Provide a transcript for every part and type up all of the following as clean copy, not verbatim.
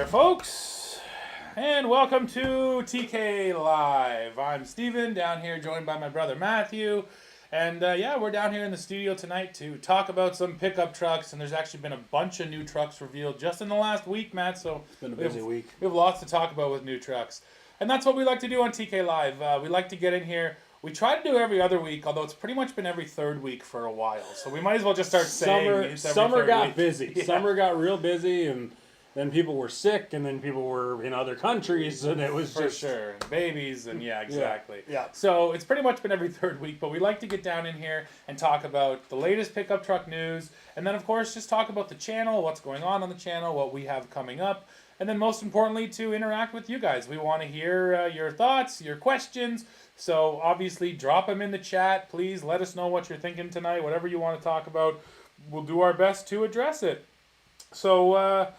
folks, and welcome to TK Live. I'm Steven, down here joined by my brother Matthew, and we're down here in the studio tonight to talk about some pickup trucks, and there's actually been a bunch of new trucks revealed just in the last week, Matt, so it's been a busy week. We have lots to talk about with new trucks, and that's what we like to do on TK Live. We like to get in here. We try to do every other week, although it's pretty much been every third week for a while, so we might as well just start saying Summer got busy. Yeah. Summer got real busy, and then people were sick, and then people were in other countries, and it was for sure, and babies, and yeah, exactly. Yeah. So it's pretty much been every third week, but we like to get down in here and talk about the latest pickup truck news, and then of course just talk about the channel, what's going on the channel, what we have coming up, and then most importantly to interact with you guys. We want to hear your thoughts, your questions. So obviously drop them in the chat. Please let us know what you're thinking tonight. Whatever you want to talk about, we'll do our best to address it. So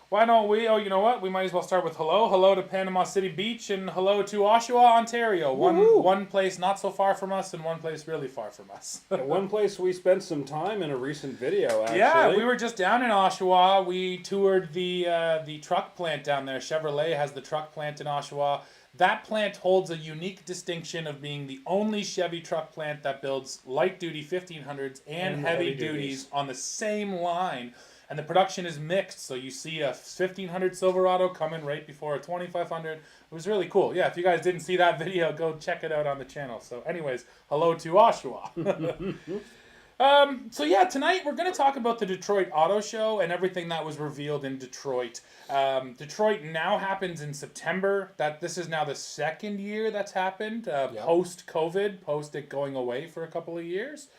why don't we? Oh, you know what? We might as well start with hello. Hello to Panama City Beach, and hello to Oshawa, Ontario. One place not so far from us, and one place really far from us. One place we spent some time in a recent video, actually. Yeah, we were just down in Oshawa. We toured the truck plant down there. Chevrolet has the truck plant in Oshawa. That plant holds a unique distinction of being the only Chevy truck plant that builds light-duty 1500s and heavy duties on the same line. And the production is mixed, so you see a 1500 Silverado coming right before a 2500. It was really cool. Yeah, if you guys didn't see that video, go check it out on the channel. So anyways, hello to Oshawa. So yeah, tonight we're going to talk about the Detroit Auto Show and everything that was revealed in Detroit. Detroit now happens in September. This is now the second year that's happened, post-COVID, post it going away for a couple of years.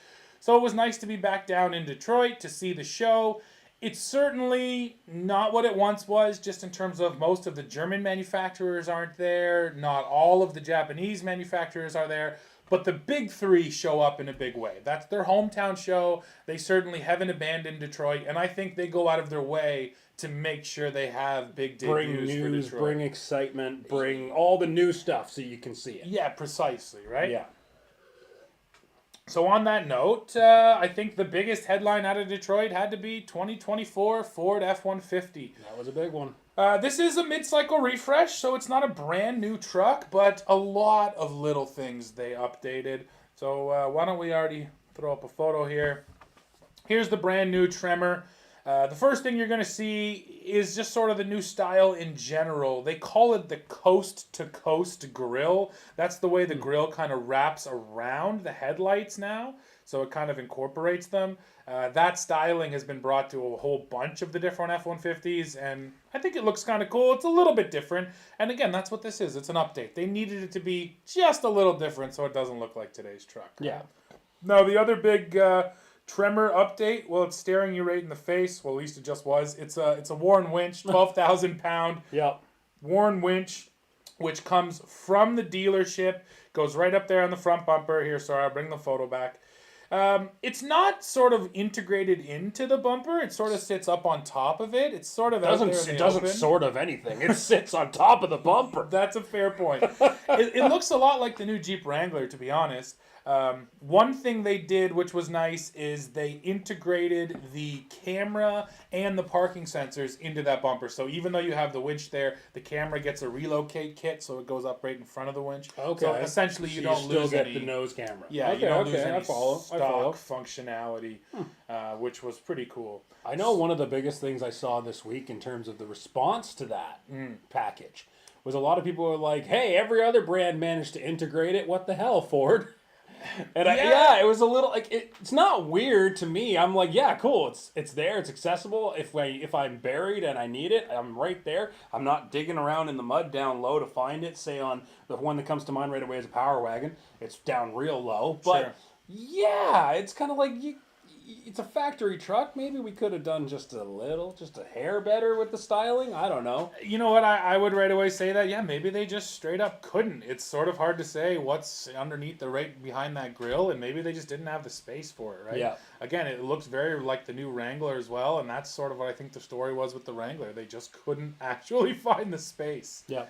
So it was nice to be back down in Detroit to see the show. It's certainly not what it once was, just in terms of most of the German manufacturers aren't there. Not all of the Japanese manufacturers are there. But the big three show up in a big way. That's their hometown show. They certainly haven't abandoned Detroit, and I think they go out of their way to make sure they have big debuts bring news, for Detroit. Bring excitement, bring all the new stuff so you can see it. Yeah, precisely, right? Yeah. So on that note, I think the biggest headline out of Detroit had to be 2024 Ford F-150. That was a big one. This is a mid-cycle refresh, so it's not a brand new truck, but a lot of little things they updated. So why don't we already throw up a photo here. Here's the brand new Tremor. The first thing you're going to see is just sort of the new style in general. They call it the coast-to-coast grill. That's the way the grill kind of wraps around the headlights now, so it kind of incorporates them. That styling has been brought to a whole bunch of the different F-150s, and I think it looks kind of cool. It's a little bit different, and again, that's what this is. It's an update. They needed it to be just a little different so it doesn't look like today's truck. Yeah. Now, the other big Tremor update, well, it's staring you right in the face. Well, at least it just was. It's a Warren winch, 12,000 pound Warren winch, which comes from the dealership, goes right up there on the front bumper. Here, sorry, I'll bring the photo back. It's not sort of integrated into the bumper. It sort of sits up on top of it. It's sort of It doesn't sort of anything. It sits on top of the bumper. That's a fair point. It looks a lot like the new Jeep Wrangler, to be honest. One thing they did, which was nice, is they integrated the camera and the parking sensors into that bumper. So even though you have the winch there, the camera gets a relocate kit, so it goes up right in front of the winch. Okay. So essentially, you don't still lose get any the nose camera. Yeah, you don't lose any I follow. stock functionality, which was pretty cool. I know one of the biggest things I saw this week in terms of the response to that package was a lot of people were like, "Hey, every other brand managed to integrate it. What the hell, Ford?" And it was a little like it's not weird to me. I'm like, yeah, cool. It's there. It's accessible. If I'm buried and I need it, I'm right there. I'm not digging around in the mud down low to find it. Say on the one that comes to mind right away is a Power Wagon. It's down real low, but yeah, it's kind of like it's a factory truck. Maybe we could have done just a hair better with the styling. I don't know. You know what? I would right away say that, yeah, maybe they just straight up couldn't. It's sort of hard to say what's underneath right behind that grill, and maybe they just didn't have the space for it, right? Yeah. Again, it looks very like the new Wrangler as well, and that's sort of what I think the story was with the Wrangler. They just couldn't actually find the space. Yeah.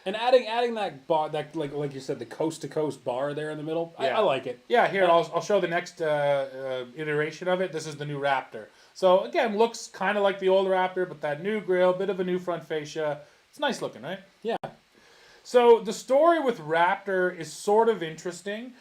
And adding that bar, that like you said, the coast to coast bar there in the middle, I like it. Yeah, here I'll show the next iteration of it. This is the new Raptor. So again, looks kind of like the old Raptor, but that new grille, bit of a new front fascia. It's nice looking, right? Yeah. So the story with Raptor is sort of interesting.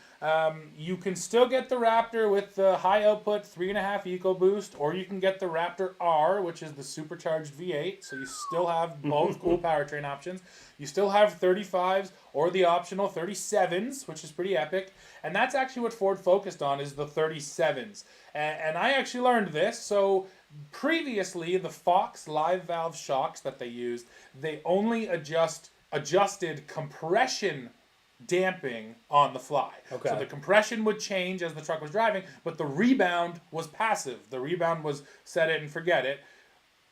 You can still get the Raptor with the high output 3.5 EcoBoost, or you can get the Raptor R, which is the supercharged V8. So you still have both cool powertrain options. You still have 35s or the optional 37s, which is pretty epic. And that's actually what Ford focused on, is the 37s. And I actually learned this. So previously, the Fox live valve shocks that they used, they only adjusted compression damping on the fly. Okay. So the compression would change as the truck was driving, but the rebound was passive. The rebound was set it and forget it.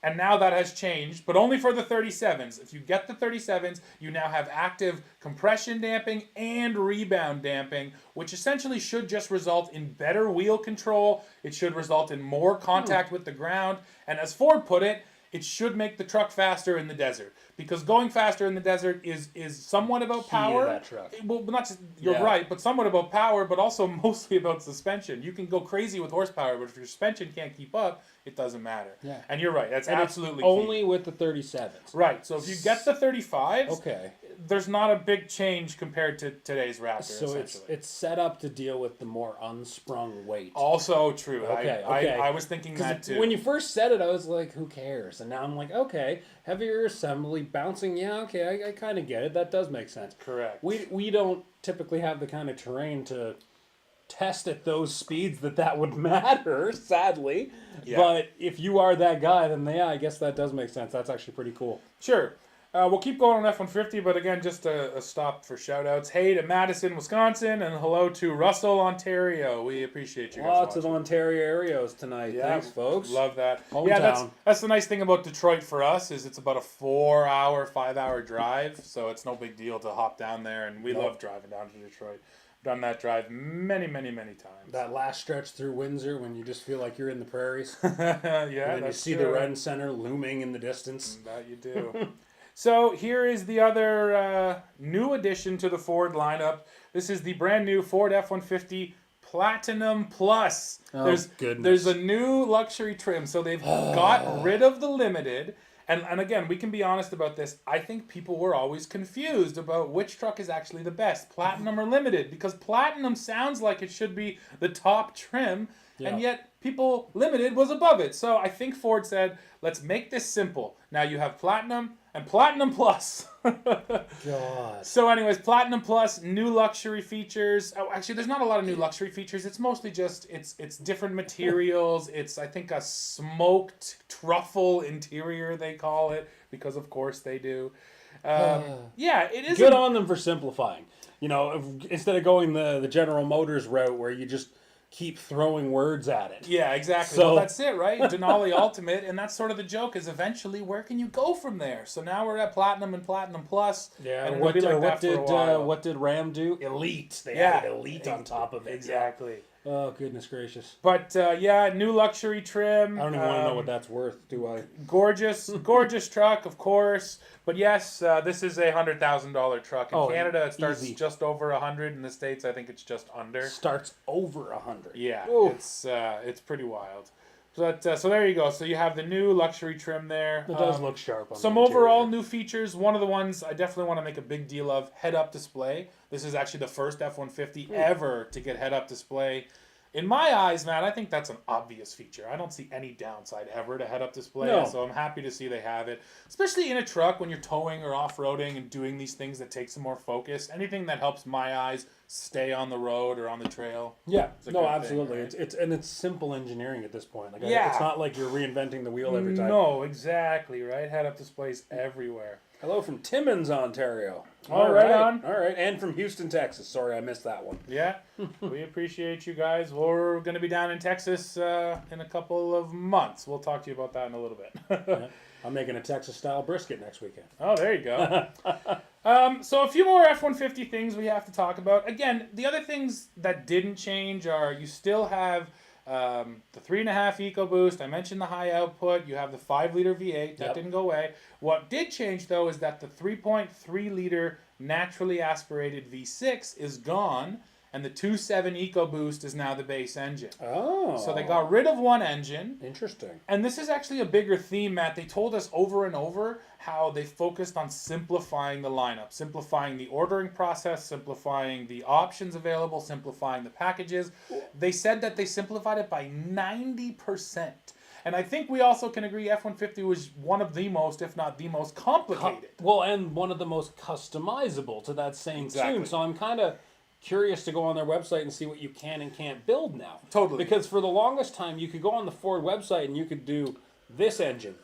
And now that has changed, but only for the 37s. If you get the 37s, you now have active compression damping and rebound damping, which essentially should just result in better wheel control. It should result in more contact with the ground. And as Ford put it, it should make the truck faster in the desert. Because going faster in the desert is somewhat about power. That truck. Well, not just, you're right, but somewhat about power, but also mostly about suspension. You can go crazy with horsepower, but if your suspension can't keep up, it doesn't matter. Yeah. And you're right, that's and absolutely it's only with the 37s. Right, so if you get the 35s, okay, there's not a big change compared to today's Raptor, so it's set up to deal with the more unsprung weight. Also true. Okay, I was thinking that too. When you first said it, I was like, who cares? And now I'm like, okay, heavier assembly, bouncing, yeah, okay, I kind of get it. That does make sense. Correct. We don't typically have the kind of terrain to test at those speeds that would matter, sadly. Yeah. But if you are that guy, then yeah, I guess that does make sense. That's actually pretty cool. Sure. We'll keep going on F-150, but again, just a stop for shout-outs. Hey to Madison, Wisconsin, and hello to Russell, Ontario. We appreciate you guys Lots watching. of Ontario areas tonight. Yeah, Thanks, folks. Love that. Hometown. Yeah, that's the nice thing about Detroit for us, is it's about a 4-hour, 5-hour drive, so it's no big deal to hop down there, and we love driving down to Detroit. Done that drive many, many, many times. That last stretch through Windsor when you just feel like you're in the prairies. Yeah, And then you see the Ren Center looming in the distance. That you do. So here is the other new addition to the Ford lineup. This is the brand new Ford F-150 Platinum Plus. Oh, goodness. There's a new luxury trim. So they've got rid of the Limited. And again, we can be honest about this. I think people were always confused about which truck is actually the best, Platinum or Limited, because Platinum sounds like it should be the top trim, and yet Limited was above it. So I think Ford said, let's make this simple. Now you have Platinum and Platinum Plus. God. So anyways, Platinum Plus, new luxury features. Oh, actually, there's not a lot of new luxury features. It's mostly just, it's different materials. It's, I think, a smoked truffle interior, they call it, because of course they do. Yeah, it is. Good on them for simplifying. You know, instead of going the General Motors route where you just keep throwing words at it. Yeah, exactly. So well, that's it, right? Denali Ultimate, and that's sort of the joke, is eventually where can you go from there? So now we're at Platinum and Platinum Plus. Yeah, and what what did Ram do? Elite. They added Elite on top of it. Exactly. Oh, goodness gracious. But yeah, new luxury trim. I don't even want to know what that's worth, do I? Gorgeous truck, of course. But yes, this is a $100,000 truck. In Canada, it starts just over 100. In the States, I think it's just under. Starts over 100. Yeah, Ooh. it's pretty wild. But so there you go. So you have the new luxury trim there. It does look sharp on some the interior. overall new features. One of the ones I definitely want to make a big deal of, head-up display. This is actually the first F-150 ever to get head-up display. In my eyes, man, I think that's an obvious feature. I don't see any downside ever to head-up display, so I'm happy to see they have it. Especially in a truck when you're towing or off-roading and doing these things that take some more focus. Anything that helps my eyes stay on the road or on the trail. Yeah, no, absolutely. Thing, right? It's simple engineering at this point. Like, yeah. It's not like you're reinventing the wheel every time. No, exactly, right? Head-up displays everywhere. Hello from Timmins, Ontario. All right. And from Houston, Texas. Sorry, I missed that one. Yeah, we appreciate you guys. We're going to be down in Texas in a couple of months. We'll talk to you about that in a little bit. Yeah. I'm making a Texas-style brisket next weekend. Oh, there you go. So a few more F-150 things we have to talk about. Again, the other things that didn't change are you still have the 3.5 EcoBoost. I mentioned the high output. You have the 5-liter V8. That didn't go away. What did change, though, is that the 3.3-liter naturally aspirated V6 is gone, and the 2.7 EcoBoost is now the base engine. Oh. So they got rid of one engine. Interesting. And this is actually a bigger theme, Matt. They told us over and over how they focused on simplifying the lineup, simplifying the ordering process, simplifying the options available, simplifying the packages. They said that they simplified it by 90%. And I think we also can agree F-150 was one of the most, if not the most complicated. Well, and one of the most customizable to that same tune. So I'm kind of curious to go on their website and see what you can and can't build now. Totally. Because for the longest time, you could go on the Ford website and you could do this engine,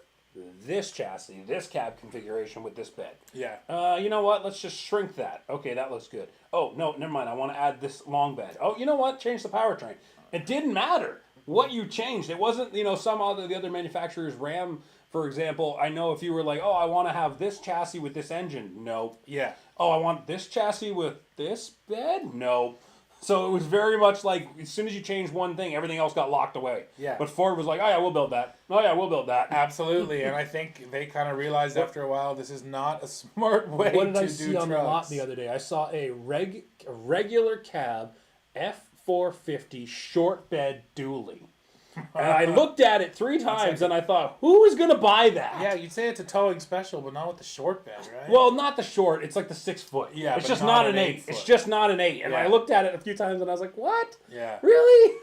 this chassis, this cab configuration with this bed. Yeah. You know what? Let's just shrink that. Okay, that looks good. Oh, no, never mind. I want to add this long bed. Oh, you know what? Change the powertrain. It didn't matter what you changed. It wasn't, the other manufacturers, Ram, for example, I know if you were like, oh, I want to have this chassis with this engine. Nope. Yeah. Oh, I want this chassis with this bed? Nope. So it was very much like, as soon as you changed one thing, everything else got locked away. Yeah. But Ford was like, oh yeah, we'll build that. Oh yeah, we'll build that. Absolutely. And I think they kind of realized after a while this is not a smart way What did to I do see trucks. on the lot the other day? I saw a regular cab F-450 short bed dually. And I looked at it 3 times and I thought, who is going to buy that? Yeah, you'd say it's a towing special, but not with the short bed, right? Well, not the short. It's like the 6 foot. Yeah, it's but just not not an an 8 8. It's foot. just not an 8. And Yeah. I looked at it a few times and I was like, what? Yeah. Really?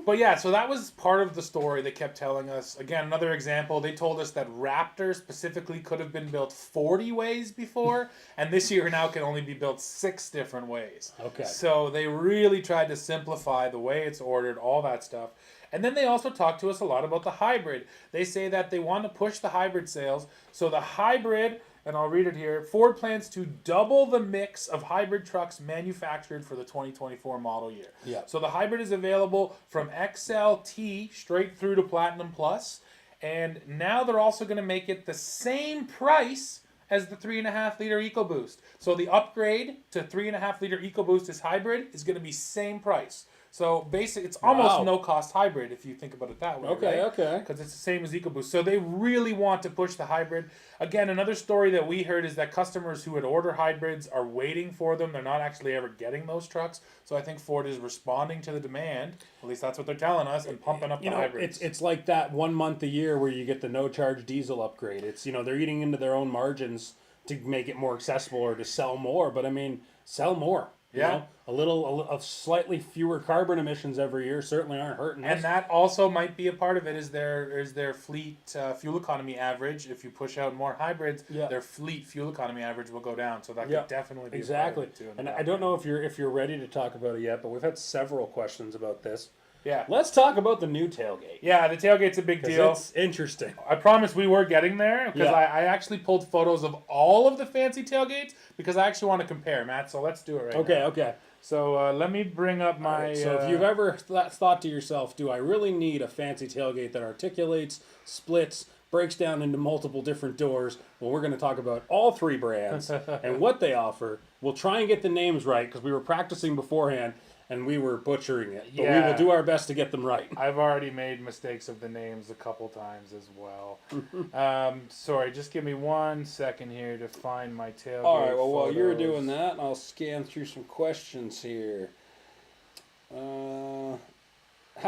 But yeah, so that was part of the story they kept telling us. Again, another example, they told us that Raptor specifically could have been built 40 ways before, and this year now can only be built 6 different ways. Okay. So they really tried to simplify the way it's ordered, all that stuff. And then they also talked to us a lot about the hybrid. They say that they want to push the hybrid sales. So the hybrid, and I'll read it here, Ford plans to double the mix of hybrid trucks manufactured for the 2024 model year. Yeah. So the hybrid is available from XLT straight through to Platinum Plus. And now they're also going to make it the same price as the 3.5 liter EcoBoost. So the upgrade to 3.5 liter EcoBoost is hybrid is going to be same price. So basically, it's almost no cost hybrid if you think about it that way. Okay, right? okay. Because it's the same as EcoBoost. So they really want to push the hybrid. Again, another story that we heard is that customers who had ordered hybrids are waiting for them. They're not actually ever getting those trucks. So I think Ford is responding to the demand. At least that's what they're telling us, and pumping up the hybrids. It's like that 1 month a year where you get the no charge diesel upgrade. It's they're eating into their own margins to make it more accessible or to sell more. But I mean, sell more. Yeah. A little of slightly fewer carbon emissions every year certainly aren't hurting us. And that also might be a part of it is their fleet fuel economy average. If you push out more hybrids, their fleet fuel economy average will go down. So that could definitely be exactly. a part of it too. And I don't know if you're ready to talk about it yet, but we've had several questions about this. Yeah. Let's talk about the new tailgate. Yeah, the tailgate's a big deal. It's interesting. I promise we were getting there because Yeah. I actually pulled photos of all of the fancy tailgates because I actually want to compare, Matt. So let's do it right now. Okay. So let me bring up my... Right, so if you've ever thought to yourself, do I really need a fancy tailgate that articulates, splits, breaks down into multiple different doors? Well, we're going to talk about all 3 brands and what they offer. We'll try and get the names right because we were practicing beforehand and we were butchering it. But we will do our best to get them right. I've already made mistakes of the names a couple times as well. Sorry, just give me 1 second here to find my tailgate. All right, well, while you're photos. doing that, I'll scan through some questions here. How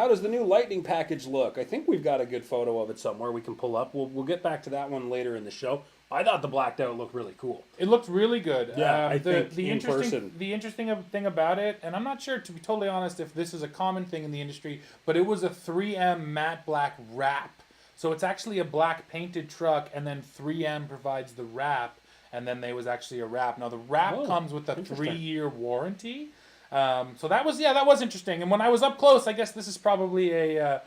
does the new Lightning package look? I think we've got a good photo of it somewhere we can pull up. We'll get back to that one later in the show. I thought the blacked out looked really cool. It looked really good. Yeah, I think the in interesting person. the interesting thing about it, and I'm not sure, to be totally honest, if this is a common thing in the industry, but it was a 3M matte black wrap. So it's actually a black painted truck, and then 3M provides the wrap, and then there was actually a wrap. Now the wrap comes with a 3-year warranty. So that was interesting. And when I was up close, I guess this is probably a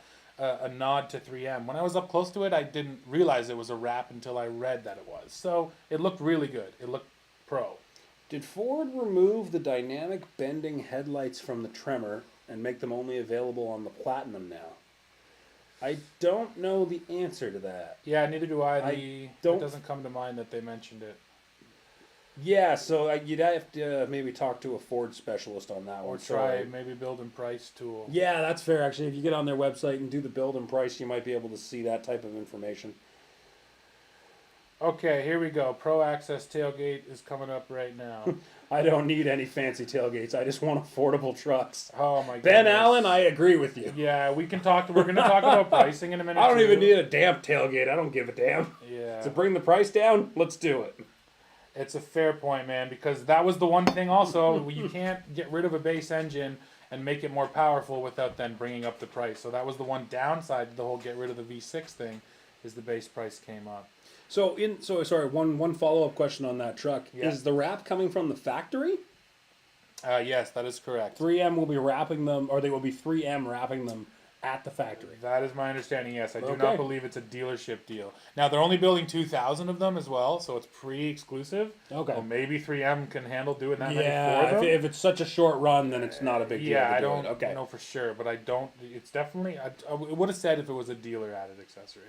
nod to 3M. When I was up close to it, I didn't realize it was a wrap until I read that it was. So it looked really good. It looked pro. Did Ford remove the dynamic bending headlights from the Tremor and make them only available on the Platinum now? I don't know the answer to that. Yeah, neither do I. I It doesn't come to mind that they mentioned it. Yeah, so you'd have to maybe talk to a Ford specialist on that one. Or try maybe build and price tool. Yeah, that's fair, actually. If you get on their website and do the build and price, you might be able to see that type of information. Okay, here we go. Pro Access Tailgate is coming up right now. I don't need any fancy tailgates. I just want affordable trucks. Oh my god. Ben Allen, I agree with you. Yeah, we can talk. We're going to talk about pricing in a minute. I don't too. even need a damn tailgate. I don't give a damn. Yeah. To bring the price down, let's do it. It's a fair point, man, because that was the one thing also, you can't get rid of a base engine and make it more powerful without then bringing up the price. So that was the one downside to the whole get rid of the V6 thing, is the base price came up. So sorry, one follow-up question on that truck. Yeah. Is the wrap coming from the factory? Yes, that is correct. 3M will be wrapping them, or they will be 3M wrapping them at the factory. That is my understanding, yes. I do Okay. not believe it's a dealership deal. Now, they're only building 2,000 of them as well, so it's pre-exclusive. Okay. Well, maybe 3M can handle doing that many Yeah, for them. if it's such a short run, then it's not a big deal. Yeah, to I do don't it. Okay. know for sure, but I don't. It's definitely. I would have said if it was a dealer added accessory.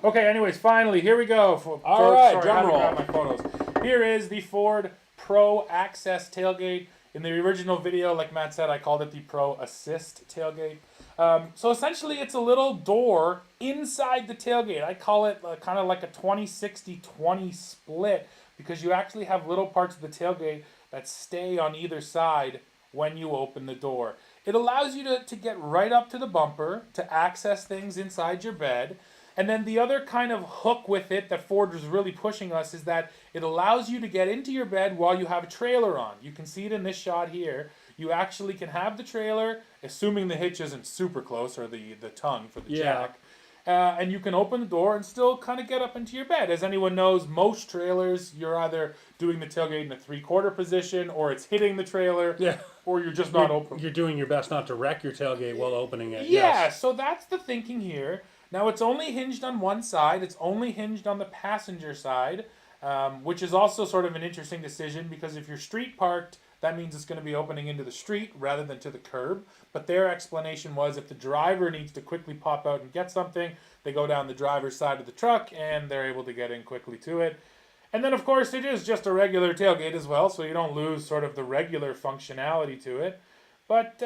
Okay. Anyways, finally, here we go. All right, sorry, drum I had to roll. grab my photos. Here is the Ford Pro Access tailgate. In the original video, like Matt said, I called it the Pro Assist tailgate. So essentially, it's a little door inside the tailgate. I call it kind of like a 20-60-20 split because you actually have little parts of the tailgate that stay on either side when you open the door. It allows you to get right up to the bumper, to access things inside your bed. And then the other kind of hook with it that Ford is really pushing us is that it allows you to get into your bed while you have a trailer on. You can see it in this shot here. You actually can have the trailer, assuming the hitch isn't super close, or the tongue for the jack. And you can open the door and still kind of get up into your bed. As anyone knows, most trailers, you're either doing the tailgate in a 3/4 position, or it's hitting the trailer, Yeah. or you're just not open. You're doing your best not to wreck your tailgate while opening it. Yeah, Yes. so that's the thinking here. Now, it's only hinged on one side. It's only hinged on the passenger side, which is also sort of an interesting decision because if you're street parked, that means it's going to be opening into the street rather than to the curb. But their explanation was if the driver needs to quickly pop out and get something, they go down the driver's side of the truck and they're able to get in quickly to it. And then, of course, it is just a regular tailgate as well, so you don't lose sort of the regular functionality to it. But,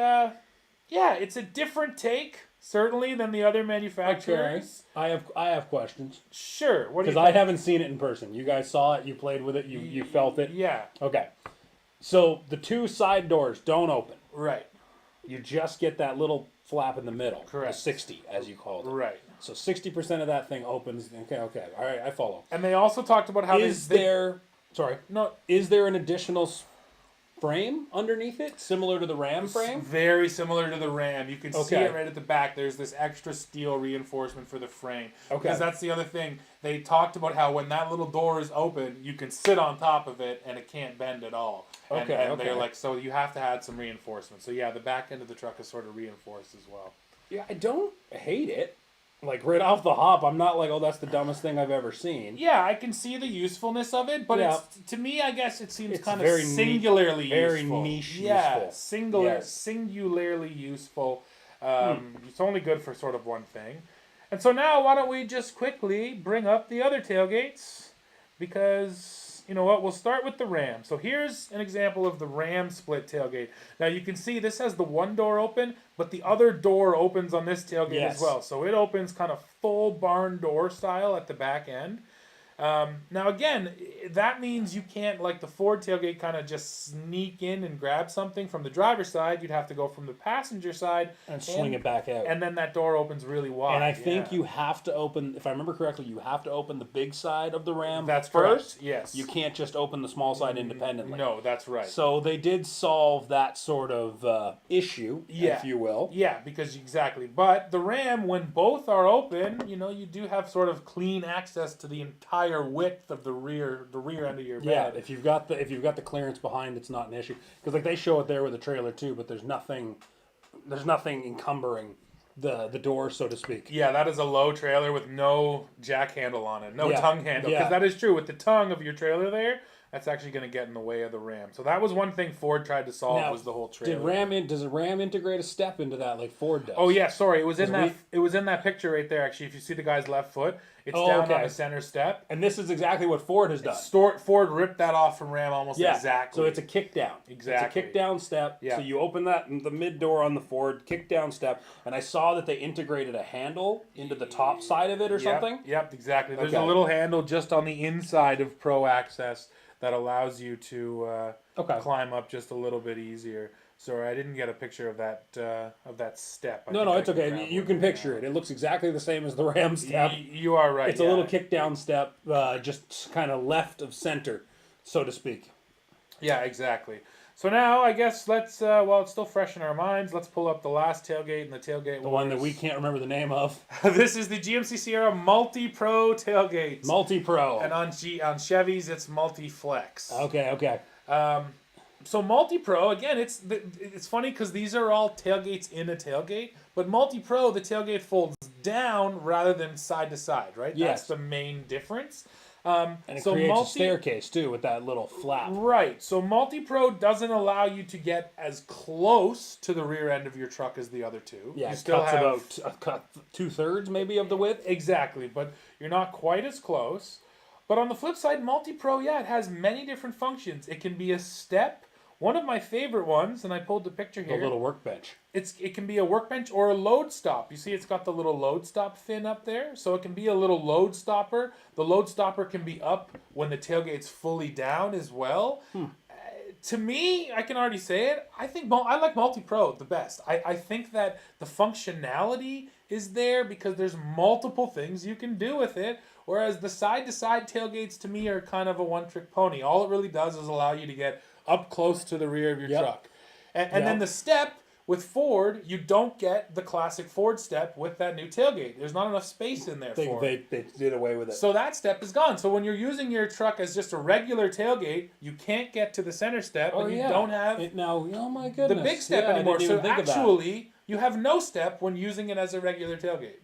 yeah, it's a different take, certainly, than the other manufacturers. I have questions. Sure. What do you Because I think? haven't seen it in person. You guys saw it, you played with it, you felt it. Yeah, Okay. So the two side doors don't open. right, You just get that little flap in the middle. Correct. The 60, as you called it. right. So 60% of that thing opens. Okay. All right, I follow. And they also talked about how Is they there... Sorry. no, Is there an additional frame underneath it, similar to the Ram frame? very similar to the Ram. You can see Okay. it right at the back. There's this extra steel reinforcement for the frame. Okay. Because that's the other thing. They talked about how when that little door is open, you can sit on top of it and it can't bend at all. And, Okay, and okay. they're like, so you have to add some reinforcement. So yeah, the back end of the truck is sort of reinforced as well. Yeah, I don't hate it. Like, right off the hop, I'm not like, oh, that's the dumbest thing I've ever seen. Yeah, I can see the usefulness of it, but Yeah. it's to me, I guess it seems It's kind of very singularly very useful. niche Yeah, useful. singularly useful. It's only good for sort of one thing. And so now, why don't we just quickly bring up the other tailgates? Because, you know what, we'll start with the Ram. So here's an example of the Ram split tailgate. Now you can see this has the one door open, but the other door opens on this tailgate Yes. as well. So it opens kind of full barn door style at the back end. Now again, that means you can't, like the Ford tailgate, kind of just sneak in and grab something from the driver's side. You'd have to go from the passenger side And swing it back out. and then that door opens really wide. And I think yeah. you have to open, if I remember correctly, you have to open the big side of the Ram That's first. correct. Yes. You can't just open the small side independently. No, that's right. So they did solve that sort of issue, Yeah. if you will. Yeah, because exactly. But the Ram, when both are open, you know, you do have sort of clean access to the entire width of the rear end of your Yeah, bed. if you've got the clearance behind, it's not an issue. Because like they show it there with the trailer too, but there's nothing encumbering the door, so to speak. Yeah, that is a low trailer with no jack handle on it, no Yeah, tongue handle. yeah. Because that is true with the tongue of your trailer there. that's actually going to get in the way of the Ram. So that was one thing Ford tried to solve, Now, was the whole trailer. Does a Ram integrate a step into that like Ford does? Oh yeah, sorry, it was in 'Cause that it was in that picture right there. Actually, if you see the guy's left foot, it's Oh, down on okay. the center step. And this is exactly what Ford has done. Ford ripped that off from Ram almost Yeah, exactly. so it's a kick down. Exactly. It's a kick down step. Yeah. So you open the mid door on the Ford, kick down step, and I saw that they integrated a handle into the top side of it or something. Yep, exactly. There's Okay. a little handle just on the inside of Pro Access that allows you to climb up just a little bit easier. Sorry, I didn't get a picture of that step. No, it's okay. You can picture it. It looks exactly the same as the Ram step. You are right. It's a little kick down step, just kind of left of center, so to speak. Yeah, exactly. So now I guess let's it's still fresh in our minds. Let's pull up the last tailgate and the tailgate. The one that we can't remember the name of. This is the GMC Sierra Multi-Pro tailgate. Multi-Pro. And on Chevys it's Multi-Flex. Okay. So Multi-Pro, again, it's funny because these are all tailgates in a tailgate, but Multi-Pro, the tailgate folds down rather than side to side, right? Yes. That's the main difference. And it creates a staircase too with that little flap. Right. So Multi-Pro doesn't allow you to get as close to the rear end of your truck as the other two. Yeah, you it still cuts have about 2/3 maybe of the width. Exactly, but you're not quite as close. But on the flip side, Multi-Pro, it has many different functions. It can be a step. One of my favorite ones, and I pulled the picture here. The little workbench. It can be a workbench or a load stop. You see it's got the little load stop fin up there. So it can be a little load stopper. The load stopper can be up when the tailgate's fully down as well. To me, I can already say it, I like Multi-Pro the best. I think that the functionality is there because there's multiple things you can do with it. Whereas the side-to-side tailgates to me are kind of a one-trick pony. All it really does is allow you to get up close to the rear of your truck. And then the step with Ford, you don't get the classic Ford step with that new tailgate. There's not enough space in there for it. They did away with it. So that step is gone. So when you're using your truck as just a regular tailgate, you can't get to the center step, and you don't have oh my goodness, the big step anymore. I didn't So even think of that. actually, you have no step when using it as a regular tailgate.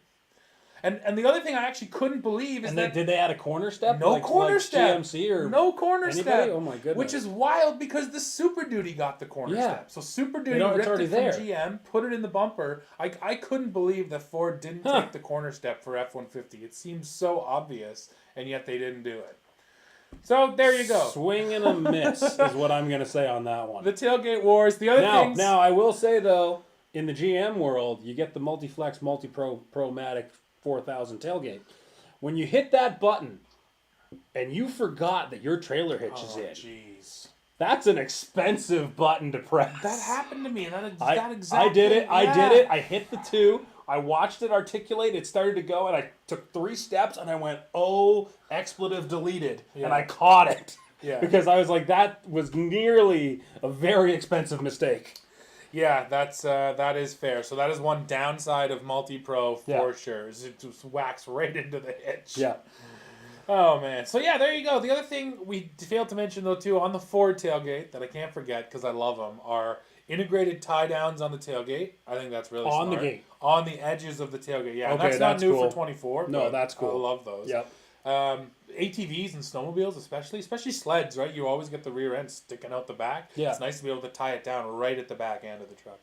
And the other thing I actually couldn't believe is that did they add a corner step? No corner step. GMC or no corner anybody? step. Oh my goodness. Which is wild because the Super Duty got the corner step. So Super Duty ripped it from GM, put it in the bumper. I couldn't believe that Ford didn't take the corner step for F-150. It seems so obvious, and yet they didn't do it. So there you go. Swing and a miss is what I'm going to say on that one. The tailgate wars. The other things. Now I will say though, in the GM world, you get the Multi-Flex, Multi-Pro, Pro-Matic 4000 tailgate. When you hit that button and you forgot that your trailer hitch is in, Jeez. that's an expensive button to press. That happened to me. I did it. I hit the 2. I watched it articulate. It started to go, and I took 3 steps, and I went, "Oh, expletive deleted," and I caught it. Yeah. Because I was like, that was nearly a very expensive mistake. Yeah, that is fair. So that is one downside of Multi-Pro for sure. Is it just whacks right into the hitch. Yeah. Oh man. So yeah, there you go. The other thing we failed to mention though too on the Ford tailgate that I can't forget because I love them are integrated tie downs on the tailgate. I think that's really smart. On the gate. On the edges of the tailgate. Yeah, Okay, and that's not new cool. for 24. No, that's cool. I love those. Yep. ATVs and snowmobiles especially sleds, right? You always get the rear end sticking out the back. Yeah. It's nice to be able to tie it down right at the back end of the truck.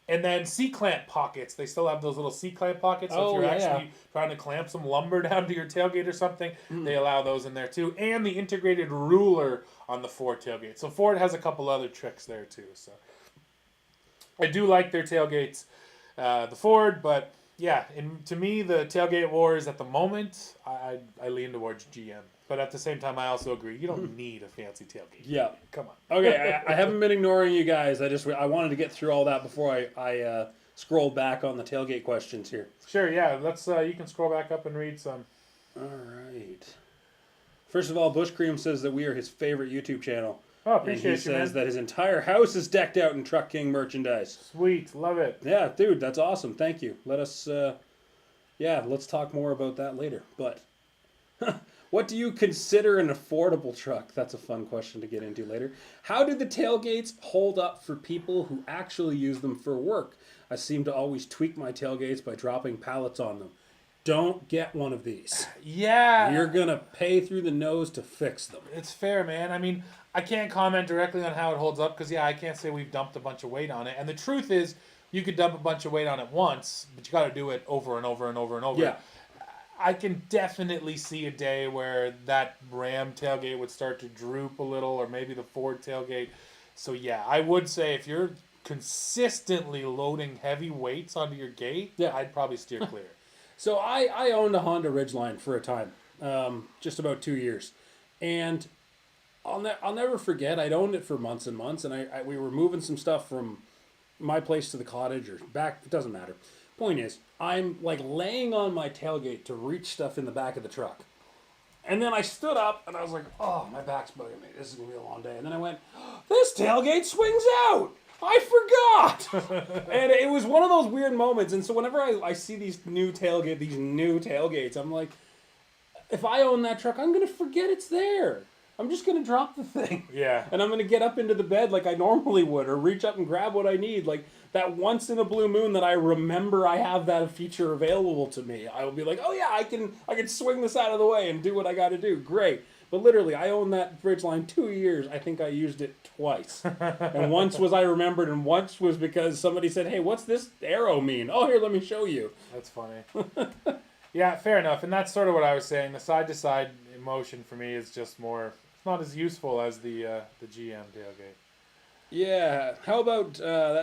And then C-clamp pockets. They still have those little C-clamp pockets. So if you're actually trying to clamp some lumber down to your tailgate or something, they allow those in there too. And the integrated ruler on the Ford tailgate. So Ford has a couple other tricks there too. So I do like their tailgates, the Ford, but yeah, to me, the tailgate wars at the moment, I lean towards GM. But at the same time, I also agree, you don't need a fancy tailgate. Yeah. Come on. Okay, I haven't been ignoring you guys. I wanted to get through all that before I scrolled back on the tailgate questions here. Sure, yeah. Let's. You can scroll back up and read some. All right. First of all, Bush Cream says that we are his favorite YouTube channel. Oh, appreciate and he you, says man. that his entire house is decked out in Truck King merchandise. Sweet, love it. Yeah, dude, that's awesome. Thank you. Let's talk more about that later. But what do you consider an affordable truck? That's a fun question to get into later. How do the tailgates hold up for people who actually use them for work? I seem to always tweak my tailgates by dropping pallets on them. don't get one of these. Yeah. You're going to pay through the nose to fix them. It's fair, man. I mean, I can't comment directly on how it holds up because, yeah, I can't say we've dumped a bunch of weight on it. And the truth is, you could dump a bunch of weight on it once, but you got to do it over and over and over and over. Yeah. I can definitely see a day where that Ram tailgate would start to droop a little, or maybe the Ford tailgate. So, yeah, I would say if you're consistently loading heavy weights onto your gate, Yeah. I'd probably steer clear. So I owned a Honda Ridgeline for a time, just about 2 years. And I'll never forget, I'd owned it for months and months, and we were moving some stuff from my place to the cottage or back, it doesn't matter. Point is, I'm like laying on my tailgate to reach stuff in the back of the truck. And then I stood up and I was like, oh, my back's bugging me. This is going to be a long day. And then I went, this tailgate swings out. I forgot. And it was one of those weird moments. And so whenever I see these new tailgates, I'm like, if I own that truck, I'm going to forget it's there. I'm just going to drop the thing. Yeah. And I'm going to get up into the bed like I normally would, or reach up and grab what I need. Like that once in a blue moon that I remember I have that feature available to me. I will be like, oh yeah, I can swing this out of the way and do what I got to do. Great. But literally, I owned that Ridgeline 2 years. I think I used it twice. And once was I remembered, and once was because somebody said, hey, what's this arrow mean? Oh, here, let me show you. That's funny. Yeah, fair enough. And that's sort of what I was saying. The side-to-side motion for me is just more, it's not as useful as the GM tailgate. Yeah. How about,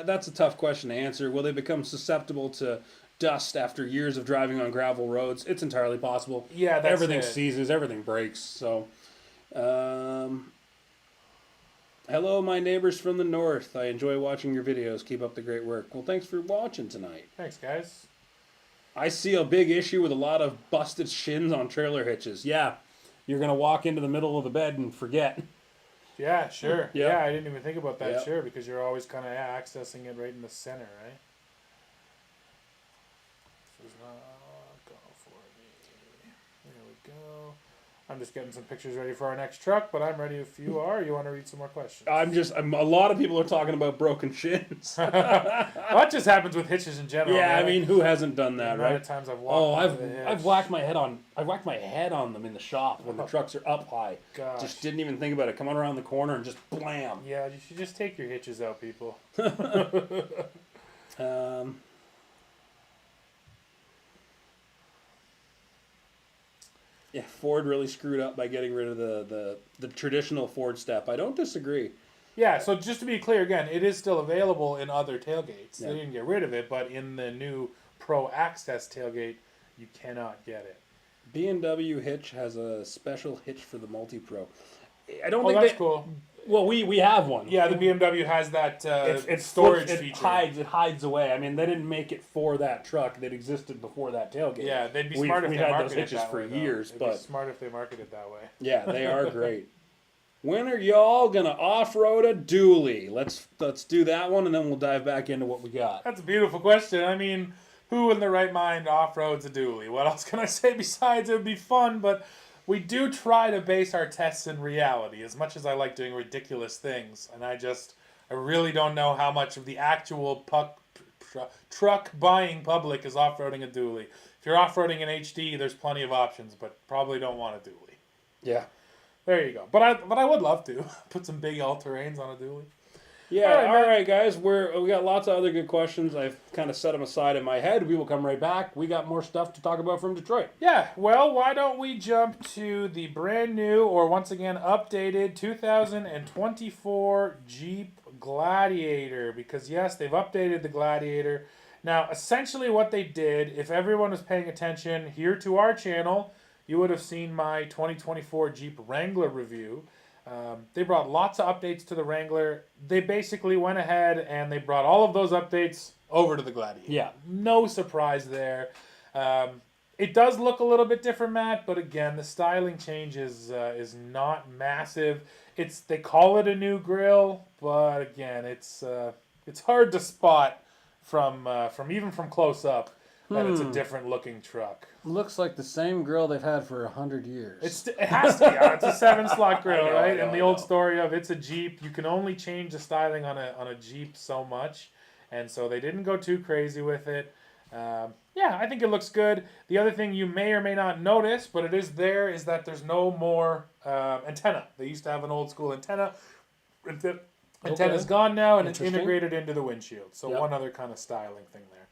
that's a tough question to answer. Will they become susceptible to dust after years of driving on gravel roads? It's entirely possible. Yeah, that's everything it. seizes, everything breaks. So, hello, my neighbors from the north. I enjoy watching your videos. Keep up the great work. Well, thanks for watching tonight. Thanks, guys. I see a big issue with a lot of busted shins on trailer hitches. Yeah, you're gonna walk into the middle of the bed and forget. Yeah, sure. Yep. Yeah, I didn't even think about that. Yep. Sure, because you're always kind of accessing it right in the center, right? This is not go for me. There we go. I'm just getting some pictures ready for our next truck, but I'm ready if you are. You want to read some more questions? A lot of people are talking about broken shins. Well, that just happens with hitches in general. Yeah, man. I mean, who hasn't done that, The amount right? of times I've walked into the hitch. I've whacked my head on them in the shop when the trucks are up high. Gosh. Just didn't even think about it. Coming around the corner and just blam. Yeah, you should just take your hitches out, people. Yeah, Ford really screwed up by getting rid of the traditional Ford step. I don't disagree. Yeah, so just to be clear again, it is still available in other tailgates. Yeah. They didn't get rid of it, but in the new Pro Access tailgate, you cannot get it. B&W hitch has a special hitch for the Multi-Pro. I don't Oh, think that's they, cool. Well, we have one. Yeah, the BMW has that It's storage it feature. hides away. I mean, they didn't make it for that truck. That existed before that tailgate. Yeah, they'd be We- smart if we they had marketed those hitches it that for way, though. years, It'd but be smart if they marketed that way. yeah, they are great. When are y'all gonna off-road a dually? Let's do that one, and then we'll dive back into what we got. That's a beautiful question. I mean, who in their right mind off-roads a dually? What else can I say besides it would be fun, but we do try to base our tests in reality, as much as I like doing ridiculous things. And I really don't know how much of the actual truck buying public is off-roading a dually. If you're off-roading an HD, there's plenty of options, but probably don't want a dually. Yeah. There you go. But I would love to put some big all-terrains on a dually. Yeah, all right, guys. We got lots of other good questions. I've kind of set them aside in my head. We will come right back. We got more stuff to talk about from Detroit. Yeah, well, why don't we jump to the brand new, or once again updated, 2024 Jeep Gladiator. Because, yes, they've updated the Gladiator. Now, essentially what they did, if everyone was paying attention here to our channel, you would have seen my 2024 Jeep Wrangler review. They brought lots of updates to the Wrangler. They basically went ahead and they brought all of those updates over to the Gladiator. Yeah. No surprise there. It does look a little bit different, Matt, but again, the styling change is not massive. They call it a new grille, but again, it's hard to spot from even from close up that it's a different looking truck. Looks like the same grill they've had for 100 years. It has to be. It's a 7-slot grill, right? And the old I know. story of it's a Jeep. You can only change the styling on a Jeep so much, and so they didn't go too crazy with it. Yeah, I think it looks good. The other thing you may or may not notice, but it is there, is that there's no more antenna. They used to have an old school antenna. The antenna's Okay. gone now, and it's Interesting. integrated into the windshield. So Yep. one other kind of styling thing there.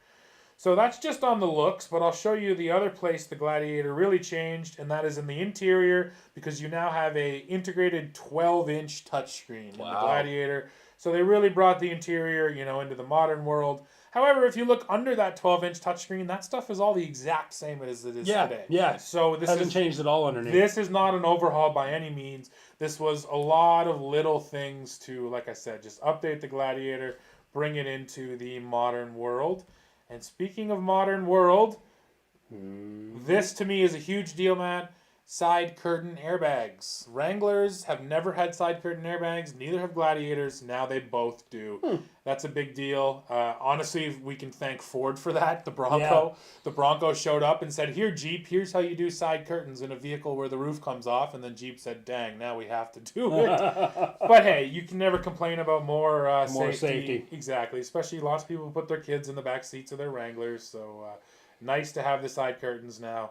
So that's just on the looks, but I'll show you the other place the Gladiator really changed, and that is in the interior, because you now have a integrated 12-inch touchscreen in the Wow. Gladiator. So they really brought the interior, into the modern world. However, if you look under that 12-inch touchscreen, that stuff is all the exact same as it is today. Yeah. So this Hasn't changed at all underneath. this is not an overhaul by any means. This was a lot of little things to, like I said, just update the Gladiator, bring it into the modern world. And speaking of modern world, this to me is a huge deal, Matt. Side curtain airbags. Wranglers have never had side curtain airbags. Neither have Gladiators. Now they both do. That's a big deal. Honestly, we can thank Ford for that. The Bronco. Yeah. The Bronco showed up and said, "Here, Jeep, here's how you do side curtains in a vehicle where the roof comes off." And then Jeep said, "Dang, now we have to do it." But hey, you can never complain about more safety. Exactly. Especially lots of people put their kids in the back seats of their Wranglers. So nice to have the side curtains now.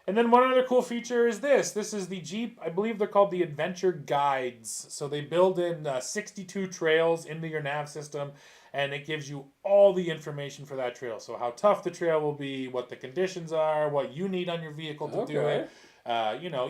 And then one other cool feature is this. This is the Jeep, I believe they're called the Adventure Guides. So they build in 62 trails into your nav system, and it gives you all the information for that trail. So how tough the trail will be, what the conditions are, what you need on your vehicle to do it.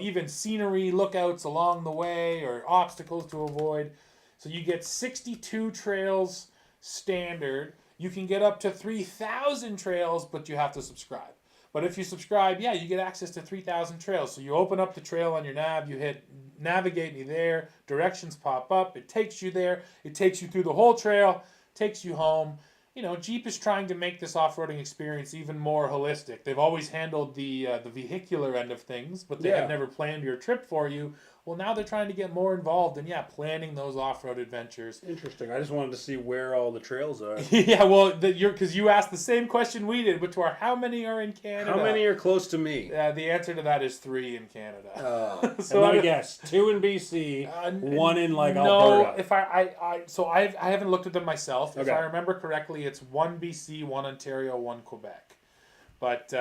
Even scenery, lookouts along the way, or obstacles to avoid. So you get 62 trails standard. You can get up to 3,000 trails, but you have to subscribe. But if you subscribe, you get access to 3,000 trails. So you open up the trail on your nav, you hit navigate me there, directions pop up, it takes you there, it takes you through the whole trail, takes you home. Jeep is trying to make this off-roading experience even more holistic. They've always handled the vehicular end of things, but they have never planned your trip for you. Well, now they're trying to get more involved in planning those off-road adventures. Interesting. I just wanted to see where all the trails are. Because you asked the same question we did, which are how many are in Canada? How many are close to me? The answer to that is 3 in Canada. So I guess 2 in BC, 1 in Alberta. No, if I haven't looked at them myself. If Okay. I remember correctly, it's 1 BC, 1 Ontario, 1 Quebec. But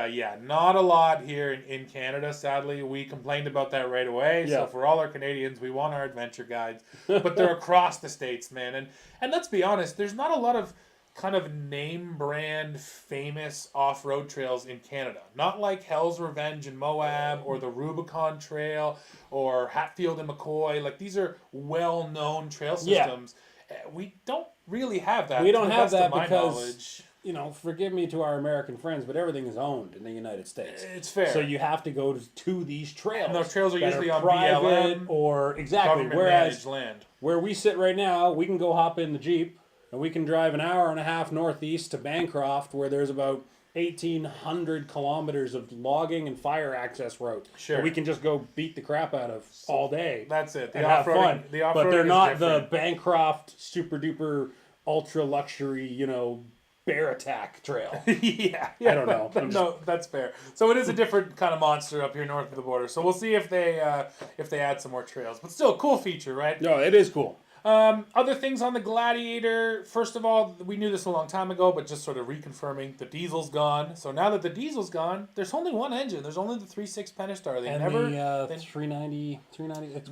not a lot here in Canada, sadly. We complained about that right away. Yeah. So for all our Canadians, we want our adventure guides. But they're across the states, man. And let's be honest, there's not a lot of kind of name brand famous off-road trails in Canada. Not like Hell's Revenge in Moab or the Rubicon Trail or Hatfield and McCoy. Like these are well-known trail systems. We don't really have that. We don't to the have best of that my because knowledge. Forgive me to our American friends, but everything is owned in the United States. It's fair. So you have to go to these trails. And those trails are that usually on private BLM or exactly. government Whereas managed land. where we sit right now, we can go hop in the Jeep and we can drive an hour and a half northeast to Bancroft, where there's about 1,800 kilometers of logging and fire access route. Sure. That we can just go beat the crap out of all day. That's it. And have fun. But they're not the different. Bancroft super duper ultra luxury, bear attack trail. yeah, I don't know. No, that's fair. So it is a different kind of monster up here north of the border. So we'll see if they add some more trails. But still, cool feature, right? No, it is cool. Other things on the Gladiator. First of all, we knew this a long time ago, but just sort of reconfirming, the diesel's gone. So now that the diesel's gone, there's only one engine. There's only the 3.6 Pentastar. They And never. the 390.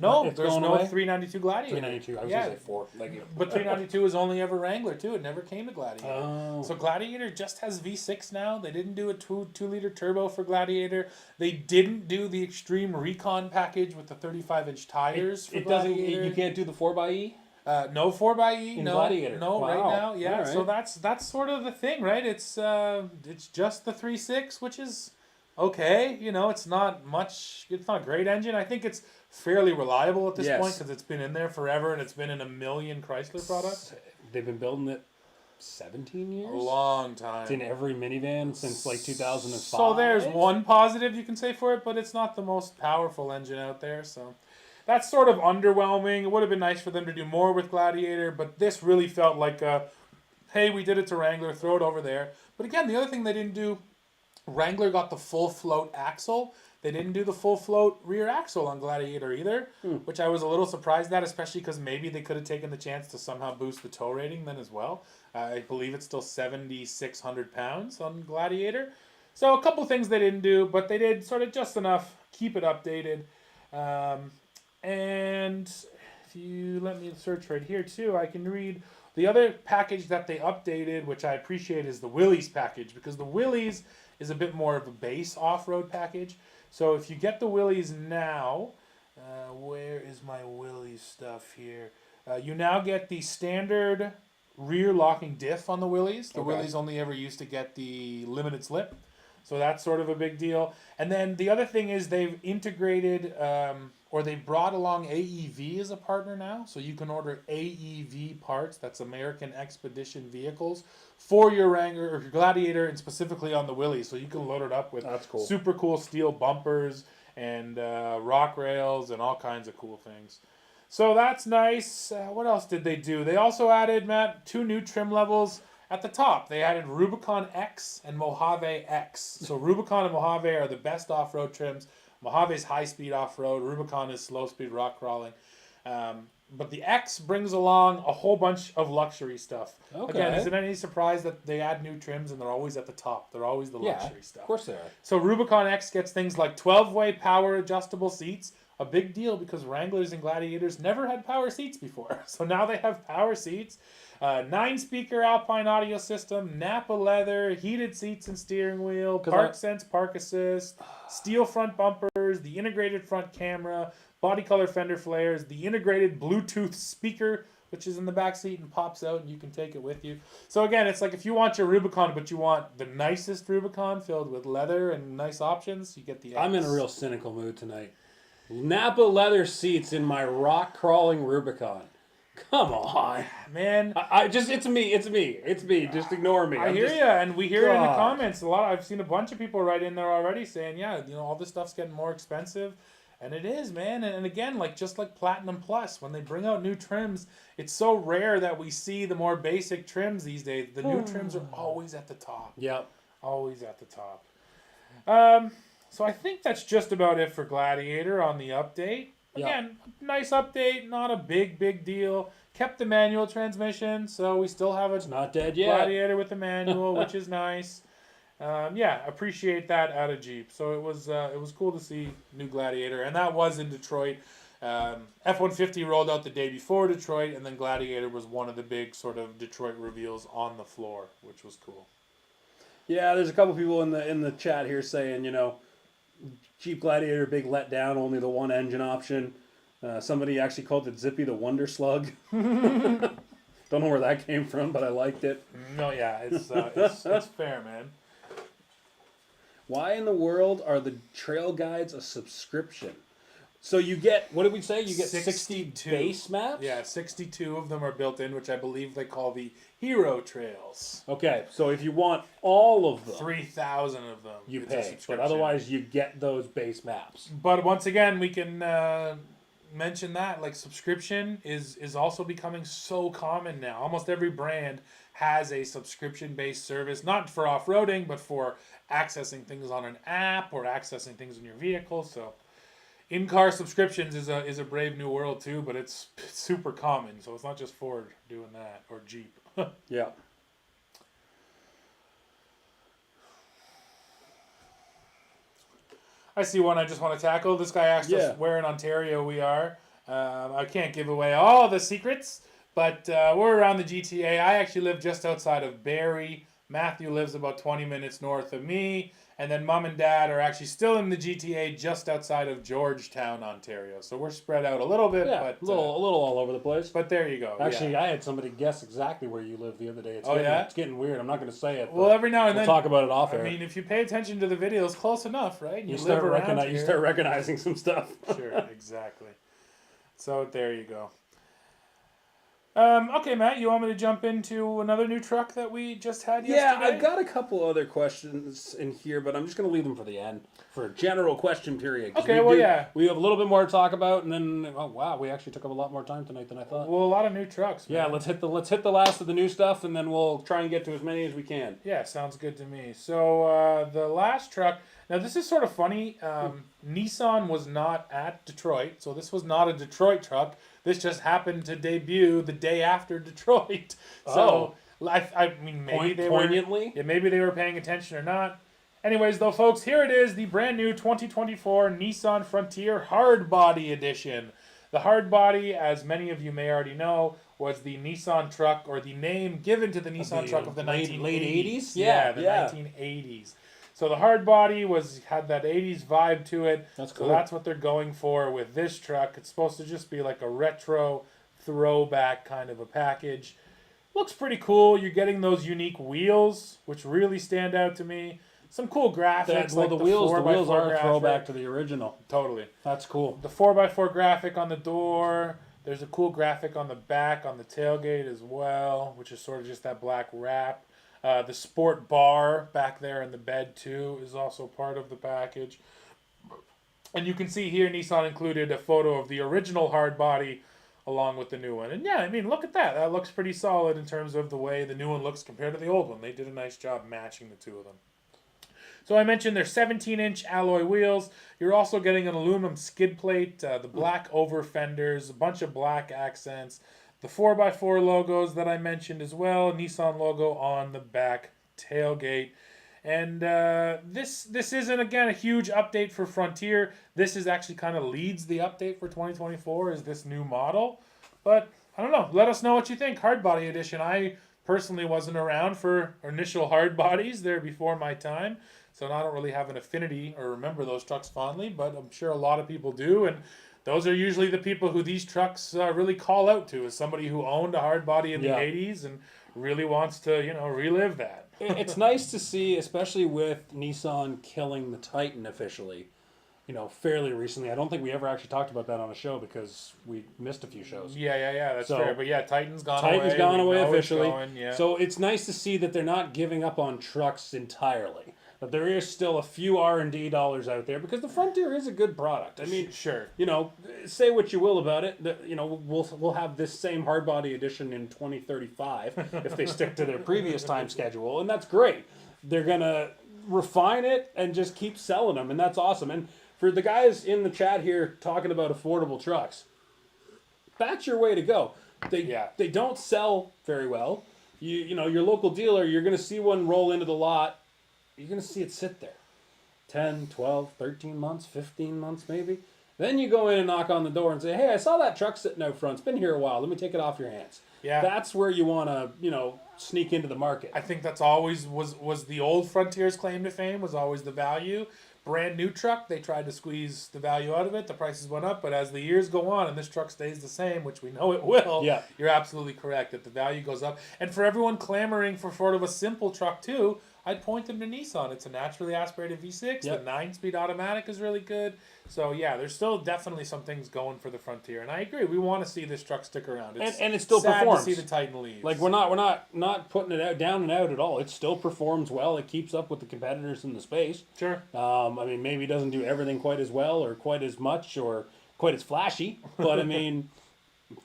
No, it's there's going no away? 392 Gladiator. 392. I was Yeah. going to say 4. Like you. But 392 was only ever Wrangler too. It never came to Gladiator. Oh. So Gladiator just has V6 now. They didn't do a 2-liter turbo for Gladiator. They didn't do the Extreme Recon package with the 35-inch tires for It doesn't. Gladiator. You can't do the 4xe. No 4xe. In No, Gladiator. no, Wow. right now, yeah. All So right. that's sort of the thing, right? It's just the 3.6, which is okay. It's not much. It's not a great engine. I think it's fairly reliable at this Yes. point because it's been in there forever and it's been in a million Chrysler products. They've been building it 17 years. A long time. It's in every minivan since like 2005. So there's one positive you can say for it, but it's not the most powerful engine out there. So that's sort of underwhelming. It would have been nice for them to do more with Gladiator, but this really felt like hey, we did it to Wrangler, throw it over there. But again, the other thing they didn't do, Wrangler got the full float axle. They didn't do the full float rear axle on Gladiator either, which I was a little surprised at, especially because maybe they could have taken the chance to somehow boost the tow rating then as well. I believe it's still 7,600 pounds on Gladiator. So a couple things they didn't do, but they did sort of just enough. Keep it updated. And if you let me search right here too, I can read the other package that they updated, which I appreciate, is the Willys package, because the Willys is a bit more of a base off-road package. So if you get the Willys now, where is my Willys stuff here? You now get the standard rear locking diff on the Willys. The Willys only ever used to get the limited slip. So that's sort of a big deal. And then the other thing is they've integrated, or they brought along AEV as a partner now. So you can order AEV parts, that's American Expedition Vehicles, for your Wrangler or your Gladiator, and specifically on the Willys. So you can load it up with super cool steel bumpers and rock rails and all kinds of cool things. So that's nice. What else did they do? They also added, Matt, 2 new trim levels. At the top, they added Rubicon X and Mojave X. So Rubicon and Mojave are the best off-road trims. Mojave's high-speed off-road. Rubicon is slow-speed rock crawling. But the X brings along a whole bunch of luxury stuff. Okay. Again, is it any surprise that they add new trims and they're always at the top? They're always the luxury stuff. Of course they are. So Rubicon X gets things like 12-way power adjustable seats. A big deal because Wranglers and Gladiators never had power seats before. So now they have power seats. 9-speaker Alpine audio system, Napa leather, heated seats and steering wheel, Park Sense Park Assist, steel front bumpers, the integrated front camera, body color fender flares, the integrated Bluetooth speaker, which is in the back seat and pops out and you can take it with you. So again, it's like if you want your Rubicon, but you want the nicest Rubicon filled with leather and nice options, you get the X. I'm in a real cynical mood tonight. Napa leather seats in my rock crawling Rubicon. Come on, man! It's me. Just ignore me. I hear you, and we hear it in the comments a lot. I've seen a bunch of people write in there already saying, "Yeah, all this stuff's getting more expensive," and it is, man. And again, just like Platinum Plus, when they bring out new trims, it's so rare that we see the more basic trims these days. The new trims are always at the top. Yep, always at the top. So I think that's just about it for Gladiator on the update. Again, nice update, not a big deal. Kept the manual transmission, so we still have a not dead yet. Gladiator with the manual, which is nice. Appreciate that out of Jeep. So it was cool to see new Gladiator, and that was in Detroit. F-150 rolled out the day before Detroit, and then Gladiator was one of the big sort of Detroit reveals on the floor, which was cool. Yeah, there's a couple people in the chat here saying, Jeep Gladiator, big letdown, only the one engine option. Somebody actually called it Zippy the Wonder Slug. Don't know where that came from, but I liked it. No, yeah, it's fair, man. Why in the world are the trail guides a subscription? So you get, what did we say? You get 60 base maps? Yeah, 62 of them are built in, which I believe they call the Hero Trails. Okay, so if you want all of them, 3,000 of them, you pay. But otherwise, you get those base maps. But once again, we can mention that subscription is also becoming so common now. Almost every brand has a subscription-based service, not for off-roading, but for accessing things on an app or accessing things in your vehicle. So in-car subscriptions is a brave new world too, but it's super common. So it's not just Ford doing that or Jeep. Yeah. I see one I just want to tackle. This guy asked us where in Ontario we are. I can't give away all the secrets, but we're around the GTA. I actually live just outside of Barrie. Matthew lives about 20 minutes north of me. And then Mom and Dad are actually still in the GTA just outside of Georgetown, Ontario. So we're spread out a little bit. Yeah, but, a little all over the place. But there you go. Actually, I had somebody guess exactly where you live the other day. It's getting weird. I'm not going to say it. Well, every now and then. We'll talk about it off air. I mean, if you pay attention to the videos, close enough, right? You start recognizing some stuff. Sure, exactly. So there you go. Okay, Matt, you want me to jump into another new truck that we just had yesterday? Yeah, I've got a couple other questions in here, but I'm just going to leave them for the end, for a general question period. Okay, we have a little bit more to talk about, and then, oh wow, we actually took up a lot more time tonight than I thought. Well, a lot of new trucks, man. Yeah, let's hit the last of the new stuff, and then we'll try and get to as many as we can. Yeah, sounds good to me. So, the last truck, now this is sort of funny. Nissan was not at Detroit, so this was not a Detroit truck. This just happened to debut the day after Detroit. So, I mean, maybe they were paying attention or not. Anyways, though, folks, here it is, the brand new 2024 Nissan Frontier Hardbody Edition. The Hardbody, as many of you may already know, was the Nissan truck, or the name given to the Nissan truck of the late 1980s. 80s? Yeah, the 1980s. So the Hardbody had that 80s vibe to it. That's cool. So that's what they're going for with this truck. It's supposed to just be like a retro throwback kind of a package. Looks pretty cool. You're getting those unique wheels, which really stand out to me. Some cool graphics. The wheels are a throwback to the original. Totally. That's cool. The 4x4 graphic on the door. There's a cool graphic on the back, on the tailgate as well, which is sort of just that black wrap. The sport bar back there in the bed, too, is also part of the package. And you can see here Nissan included a photo of the original hardbody along with the new one. And yeah, I mean, look at that. That looks pretty solid in terms of the way the new one looks compared to the old one. They did a nice job matching the two of them. So I mentioned they're 17-inch alloy wheels. You're also getting an aluminum skid plate, the black over fenders, a bunch of black accents, the 4x4 logos that I mentioned as well, Nissan logo on the back tailgate. And this isn't, again, a huge update for Frontier. This is actually kind of leads the update for 2024 is this new model. But I don't know. Let us know what you think. Hardbody edition. I personally wasn't around for initial hard bodies. They're before my time. So I don't really have an affinity or remember those trucks fondly, but I'm sure a lot of people do. And those are usually the people who these trucks really call out to, as somebody who owned a hard body in the 80s and really wants to, relive that. It's nice to see, especially with Nissan killing the Titan officially, fairly recently. I don't think we ever actually talked about that on a show because we missed a few shows. Yeah, that's fair. But yeah, Titan's gone away. Titan's gone away officially. Yeah. So it's nice to see that they're not giving up on trucks entirely. But there is still a few R&D dollars out there because the Frontier is a good product. I mean, sure. Say what you will about it. We'll have this same hardbody edition in 2035 if they stick to their previous time schedule, and that's great. They're gonna refine it and just keep selling them, and that's awesome. And for the guys in the chat here talking about affordable trucks, that's your way to go. They don't sell very well. Your local dealer, you're gonna see one roll into the lot. You're going to see it sit there 10, 12, 13 months, 15 months maybe. Then you go in and knock on the door and say, hey, I saw that truck sitting out front. It's been here a while. Let me take it off your hands. Yeah. That's where you want to, sneak into the market. I think that's always was the old Frontier's claim to fame, was always the value. Brand new truck, they tried to squeeze the value out of it. The prices went up, but as the years go on and this truck stays the same, which we know it will, you're absolutely correct that the value goes up. And for everyone clamoring for sort of a simple truck too, I'd point them to Nissan. It's a naturally aspirated V6. Yep. The 9-speed automatic is really good. So, yeah, there's still definitely some things going for the Frontier. And I agree. We want to see this truck stick around. And it still sad performs. to see the Titan leave. Like, we're not putting it out down and out at all. It still performs well. It keeps up with the competitors in the space. Sure. Maybe it doesn't do everything quite as well or quite as much or quite as flashy. But,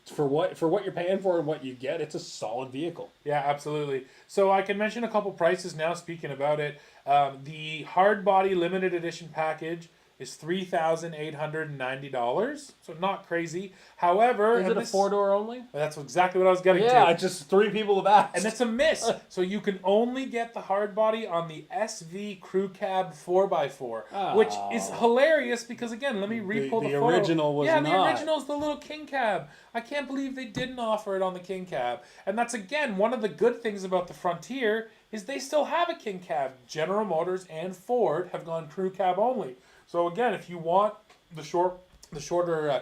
for what you're paying for and what you get, it's a solid vehicle. Yeah, absolutely. So I can mention a couple prices now, speaking about it. The hard body limited edition package is $3,890. So not crazy. However... Is it a 4-door only? That's exactly what I was getting to. Yeah, just 3 people have asked. And it's a miss. So you can only get the hard body on the SV Crew Cab 4x4, which is hilarious because, again, let me re-pull the photo. The original was not. Yeah, the original is the little King Cab. I can't believe they didn't offer it on the King Cab. And that's, again, one of the good things about the Frontier is they still have a King Cab. General Motors and Ford have gone Crew Cab only. So, again, if you want the shorter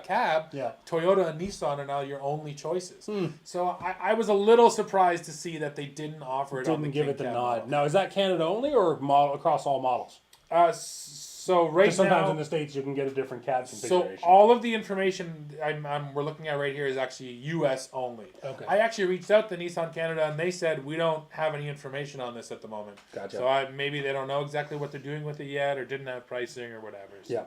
cab, Toyota and Nissan are now your only choices. So I was a little surprised to see that they didn't offer it on the King Cab. Didn't give it the nod. Now, is that Canada only or across all models? So right sometimes now, in the States you can get a different cab configuration. So all of the information we're looking at right here is actually U.S. only. Okay. I actually reached out to Nissan Canada and they said we don't have any information on this at the moment. Gotcha. So maybe they don't know exactly what they're doing with it yet or didn't have pricing or whatever. So. Yeah.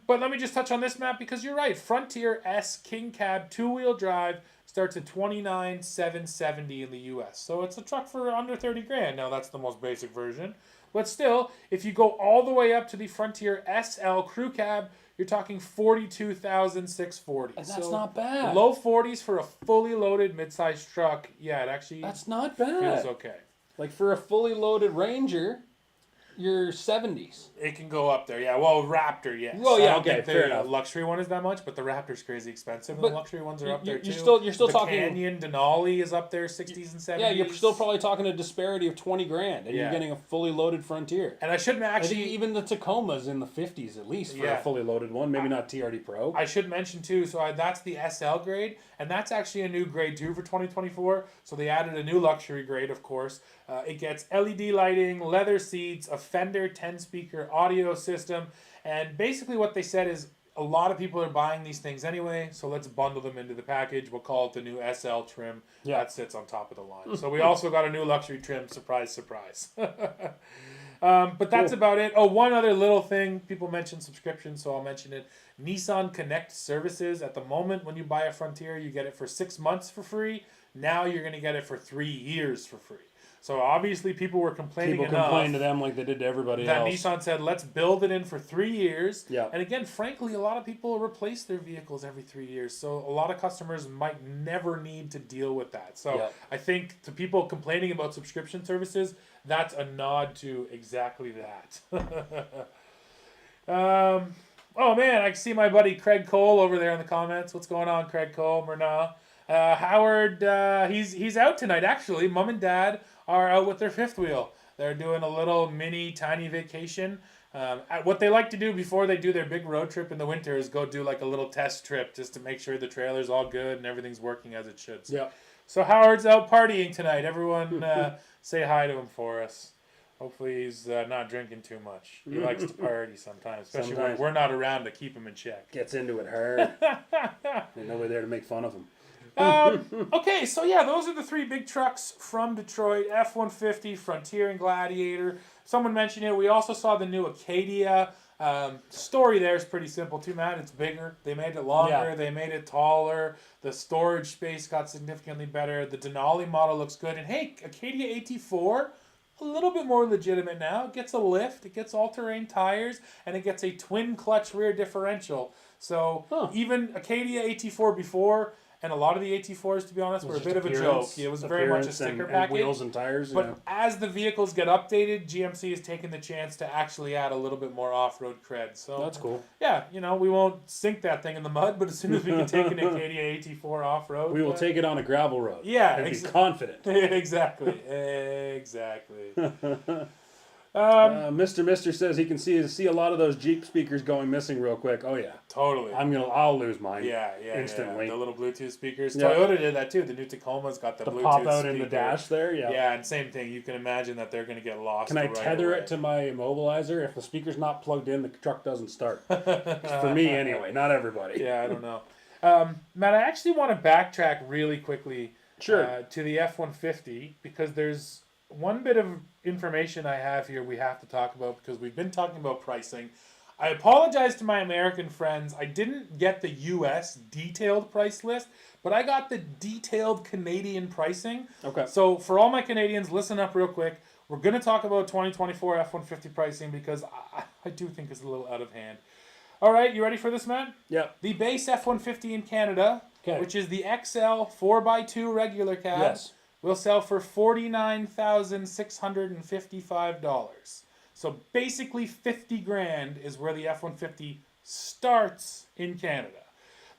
But let me just touch on this map because you're right. Frontier S King Cab 2-wheel drive starts at $29,770 in the U.S. So it's a truck for under $30,000. Now that's the most basic version. But still, if you go all the way up to the Frontier SL Crew Cab, you're talking $42,640. And that's not bad. Low 40s for a fully loaded midsize truck. Yeah, it actually that's not bad. feels okay. Like for a fully loaded Ranger, your 70s. It can go up there, yeah. Well, Raptor, yes. Well, yeah, I don't okay, think fair the enough. luxury one is that much, but the Raptor's crazy expensive, and But the luxury ones are up there too. you're still the talking. Canyon Denali is up there, 60s and 70s. Yeah, you're still probably talking a disparity of 20 grand, and you're Yeah. getting a fully loaded Frontier. And I should I think actually, even the Tacoma's in the 50s at least for Yeah. a fully loaded one. Maybe not TRD Pro. I should mention too. So that's the SL grade, and that's actually a new grade too for 2024. So they added a new luxury grade, of course. It gets LED lighting, leather seats, a Fender 10-speaker audio system, and basically what they said is a lot of people are buying these things anyway. So let's bundle them into the package. We'll call it the new SL trim that sits on top of the line. So we also got a new luxury trim. Surprise, surprise. But that's about it. Oh, one other little thing. People mentioned subscriptions, so I'll mention it. Nissan Connect services. At the moment, when you buy a Frontier, you get it for 6 months for free. Now you're going to get it for 3 years for free. So obviously people were complaining People complain to them like they did to everybody that else. Nissan said, let's build it in for 3 years. Yeah. And again, frankly, a lot of people replace their vehicles every 3 years. So a lot of customers might never need to deal with that. So Yeah. I think to people complaining about subscription services, that's a nod to exactly that. Oh man, I can see my buddy Craig Cole over there in the comments. What's going on, Craig Cole? Myrna. Howard, he's out tonight actually. Mom and Dad are out with their fifth wheel. They're doing a little mini tiny vacation. What they like to do before they do their big road trip in the winter is go do like a little test trip just to make sure the trailer's all good and everything's working as it should. Yeah. So Howard's out partying tonight. Everyone say hi to him for us. Hopefully he's not drinking too much. He likes to party sometimes, especially Sometimes. when we're not around to keep him in check. Gets into it hard. There's nobody there to make fun of him. Okay, so yeah, those are the three big trucks from Detroit: F-150, Frontier, and Gladiator. Someone mentioned it. We also saw the new Acadia. Story there is pretty simple too, Matt. It's bigger. They made it longer. Yeah. They made it taller. The storage space got significantly better. The Denali model looks good. And hey, Acadia AT4, a little bit more legitimate now. It gets a lift. It gets all-terrain tires, and it gets a twin-clutch rear differential. So even Acadia AT4 before. And a lot of the AT4s, to be honest, were a bit of a joke. It was very much a sticker package. And wheels and tires. But as the vehicles get updated, GMC is taking the chance to actually add a little bit more off-road cred. So that's cool. Yeah, we won't sink that thing in the mud, but as soon as we can take an Acadia AT4 off-road, we will take it on a gravel road. Yeah, and be confident. Exactly. Mr. says he can see a lot of those Jeep speakers going missing real quick. Oh yeah, totally. I'll lose mine. Yeah, instantly. Yeah. The little Bluetooth speakers. Yeah. Toyota did that too. The new Tacoma's got the Bluetooth pop out speaker. in the dash there. Yeah. Yeah, and same thing. You can imagine that they're going to get lost. Can I tether it to my immobilizer? If the speaker's not plugged in, the truck doesn't start. For me, anyway. Not everybody. Yeah, I don't know. Matt, I actually want to backtrack really quickly. Sure. To the F-150 because there's one bit of information I have here we have to talk about because we've been talking about pricing. I apologize to my American friends. I didn't get the U.S. detailed price list, but I got the detailed Canadian pricing. Okay. So for all my Canadians, listen up real quick. We're going to talk about 2024 F-150 pricing because I do think it's a little out of hand. All right, you ready for this, Matt? Yep. The base F-150 in Canada, which is the XL 4x2 regular cab, will sell for $49,655. So basically 50 grand is where the F-150 starts in Canada.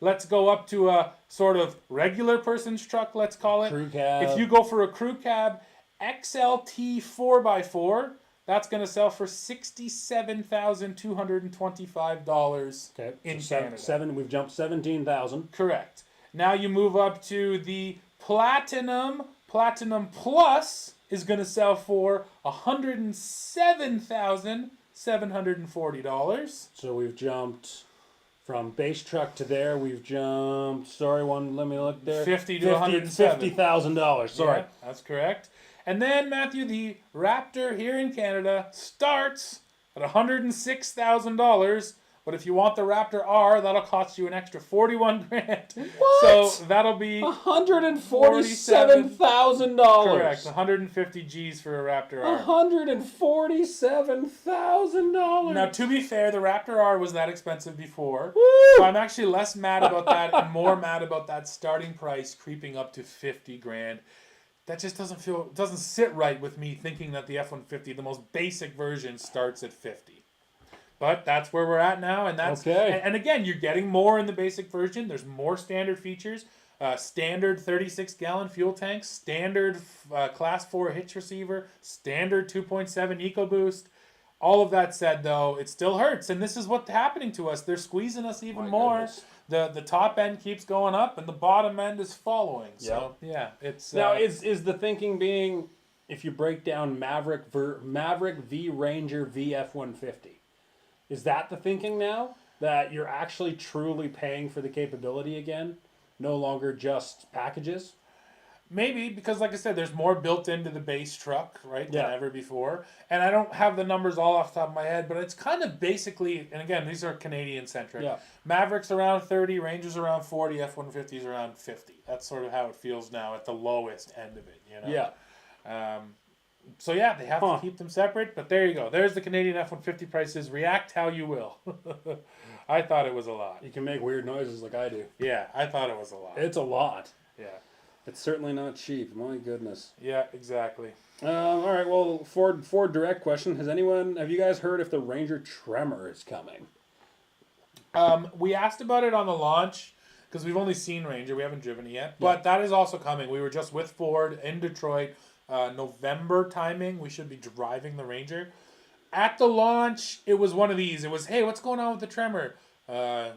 Let's go up to a sort of regular person's truck, let's call it. Crew cab. If you go for a crew cab, XLT 4x4, that's going to sell for $67,225 in Canada. We've jumped 17,000. Correct. Now you move up to the Platinum. Platinum Plus is going to sell for $107,740. So we've jumped from base truck to there. We've jumped. Let me look there. $50,000. Sorry, that's correct. And then, Matthew, the Raptor here in Canada starts at $106,000. But if you want the Raptor R, that'll cost you an extra 41 grand. What? So that'll be $147,000. Correct. 150 G's for a Raptor R. $147,000. Now, to be fair, the Raptor R was that expensive before. Woo! So I'm actually less mad about that and more mad about that starting price creeping up to 50 grand. that just doesn't sit right with me thinking that the F-150, the most basic version, starts at 50. But that's where we're at now, and that's Okay. and again, you're getting more in the basic version. There's more standard features, standard 36-gallon fuel tanks, standard class 4 hitch receiver, standard 2.7 EcoBoost. All of that said, though, it still hurts, and this is what's happening to us. They're squeezing us even My more. goodness. The top end keeps going up, and the bottom end is following. So yeah, it's Now, is the thinking being, if you break down Maverick V Ranger V F-150, is that the thinking now? That you're actually truly paying for the capability again? No longer just packages? maybe because, like I said, there's more built into the base truck, right, than Yeah. ever before. And I don't have the numbers all off the top of my head, but it's kind of basically, and again, these are Canadian centric. Yeah. Mavericks around 30, Rangers around 40, F-150s around 50. That's sort of how it feels now at the lowest end of it, you know? Yeah. So yeah, they have to keep them separate, but there you go. There's the Canadian F-150 prices. React how you will. I thought it was a lot. You can make weird noises like I do. Yeah, I thought it was a lot. It's a lot. Yeah. It's certainly not cheap. My goodness. Yeah, exactly. All right. Well, Ford direct question: have you guys heard if the Ranger Tremor is coming? We asked about it on the launch because we've only seen Ranger. We haven't driven it yet, but that is also coming. We were just with Ford in Detroit. November timing, we should be driving the Ranger. At the launch, it was one of these. It was, hey, what's going on with the Tremor?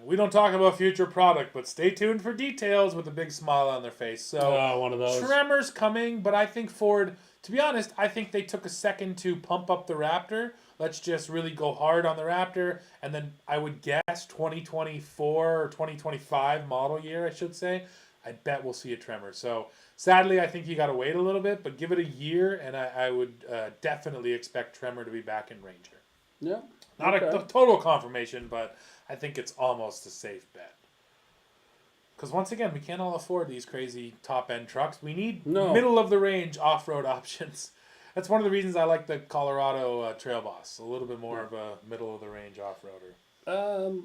We don't talk about future product, but stay tuned for details, with a big smile on their face. So One of those. Tremor's coming, but I think Ford, to be honest, I think they took a second to pump up the Raptor. Let's just really go hard on the Raptor, and then I would guess 2024 or 2025 model year, I should say. I bet we'll see a Tremor. So sadly, I think you got to wait a little bit, but give it a year, and I would definitely expect Tremor to be back in Ranger. Yeah. Not a total confirmation, but I think it's almost a safe bet. Because once again, we can't all afford these crazy top-end trucks. We need middle-of-the-range off-road options. That's one of the reasons I like the Colorado Trail Boss. A little bit more of a middle-of-the-range off-roader.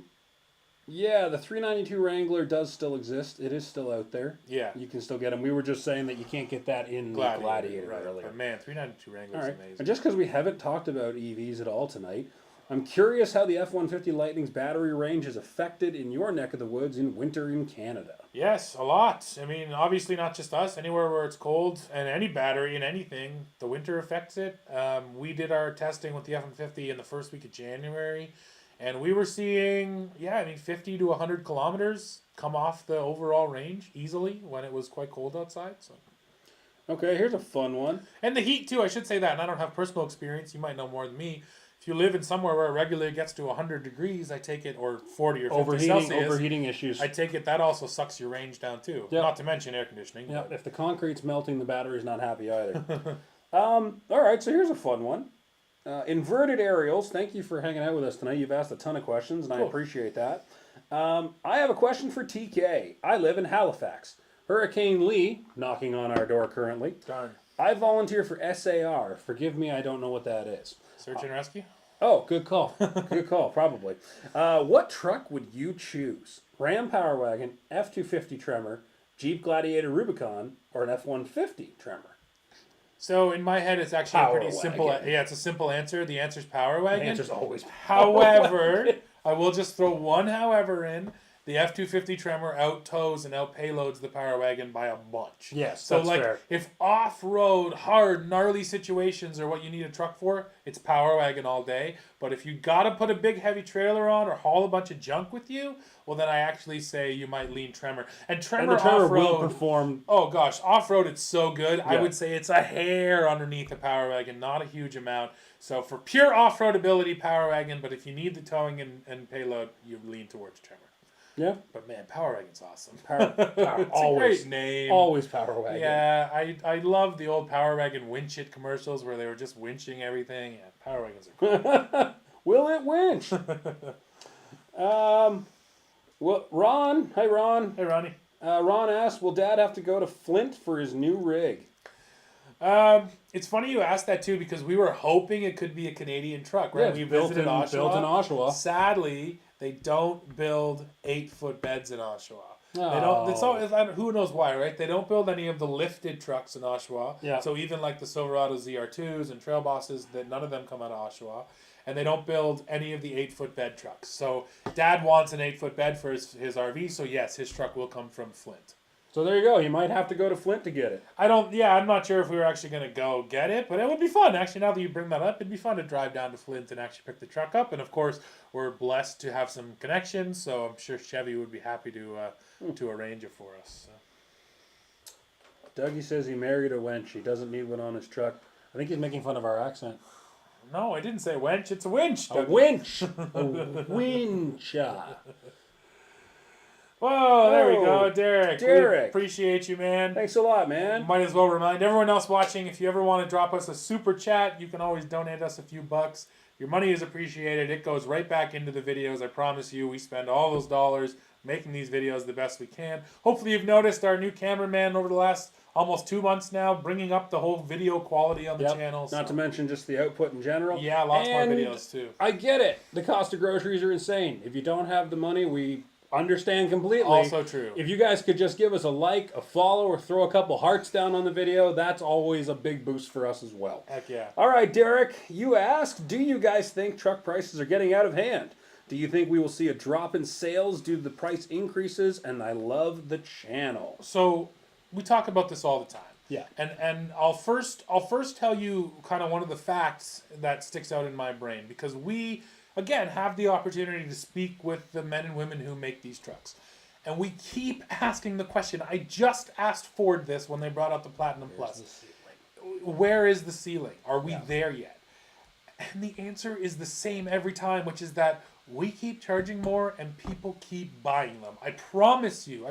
Yeah, the 392 Wrangler does still exist. It is still out there. Yeah. You can still get them. We were just saying that you can't get that in the Gladiator right. earlier. But man, 392 Wrangler is amazing. And just because we haven't talked about EVs at all tonight, I'm curious how the F-150 Lightning's battery range is affected in your neck of the woods in winter in Canada. Yes, a lot. I mean, obviously not just us. Anywhere where it's cold, and any battery and anything, the winter affects it. We did our testing with the F-150 in the first week of January, and we were seeing, 50 to 100 kilometers come off the overall range easily when it was quite cold outside. So. Okay, here's a fun one. And the heat, too. I should say that, and I don't have personal experience. You might know more than me. If you live in somewhere where it regularly gets to 100 degrees, I take it, or 40 or 50 Celsius. Overheating issues. I take it that also sucks your range down, too. Yep. Not to mention air conditioning. Yeah, if the concrete's melting, the battery's not happy either. All right, so here's a fun one. Inverted aerials, thank you for hanging out with us tonight. You've asked a ton of questions, and I appreciate that. I have a question for TK. I live in Halifax. Hurricane Lee, knocking on our door currently. Darn. I volunteer for SAR. Forgive me, I don't know what that is. Search and rescue? Oh, good call. Good call, probably. What truck would you choose? Ram Power Wagon, F-250 Tremor, Jeep Gladiator Rubicon, or an F-150 Tremor? So in my head, it's actually Power a pretty simple. wagon. Yeah, it's a simple answer. The answer's Power Wagon. The answer's always However, I will just throw one however in. The F-250 Tremor out-tows and out-payloads the Power Wagon by a bunch. Yes, so that's fair. If off-road, hard, gnarly situations are what you need a truck for, it's Power Wagon all day. But if you gotta put a big heavy trailer on or haul a bunch of junk with you, well then I actually say you might lean Tremor. And Tremor Tremor off-road will perform. Oh gosh, off-road it's so good. I Yeah. would say it's a hair underneath the Power Wagon, not a huge amount. So for pure off-road ability, Power Wagon, but if you need the towing and payload, you lean towards Tremor. Yeah. But man, Power Wagon's awesome. It's always a great name. Always Power Wagon. Yeah, I love the old Power Wagon winch it commercials where they were just winching everything. Yeah, Power Wagons are cool. Will it winch? Well, Ron. Hi, Ron. Hey, Ronnie. Ron asked, will Dad have to go to Flint for his new rig? It's funny you asked that too because we were hoping it could be a Canadian truck, right? Yeah, we built visited in Oshawa. Sadly, they don't build 8-foot beds in Oshawa. They don't. Who knows why, right? They don't build any of the lifted trucks in Oshawa. Yeah. So even like the Silverado ZR2s and Trail Bosses, that none of them come out of Oshawa. And they don't build any of the 8-foot bed trucks. So Dad wants an 8-foot bed for his RV. So yes, his truck will come from Flint. So there you go. You might have to go to Flint to get it. I'm not sure if we were actually going to go get it, but it would be fun. Actually, now that you bring that up, it'd be fun to drive down to Flint and actually pick the truck up. And of course, we're blessed to have some connections, so I'm sure Chevy would be happy to arrange it for us. So. Dougie says he married a wench. He doesn't need one on his truck. I think he's making fun of our accent. No, I didn't say wench. It's a winch. A winch. A winch. Whoa, there we go, Derek. Derek. We appreciate you, man. Thanks a lot, man. Might as well remind everyone else watching, if you ever want to drop us a super chat, you can always donate us a few bucks. Your money is appreciated. It goes right back into the videos. I promise you, we spend all those dollars making these videos the best we can. Hopefully you've noticed our new cameraman over the last almost 2 months now, bringing up the whole video quality on the channel. Not to mention just the output in general. Yeah, lots more videos too. I get it. The cost of groceries are insane. If you don't have the money, we understand completely. Also true. If you guys could just give us a like, a follow, or throw a couple hearts down on the video, that's always a big boost for us as well. Heck yeah. All right, Derek, you asked, do you guys think truck prices are getting out of hand? Do you think we will see a drop in sales due to the price increases? And I love the channel. So we talk about this all the time. Yeah. And I'll first tell you kind of one of the facts that sticks out in my brain, because we, again, have the opportunity to speak with the men and women who make these trucks. And we keep asking the question. I just asked Ford this when they brought out the Platinum Plus. Where is the ceiling? Are we there yet? And the answer is the same every time, which is that we keep charging more and people keep buying them. I promise you,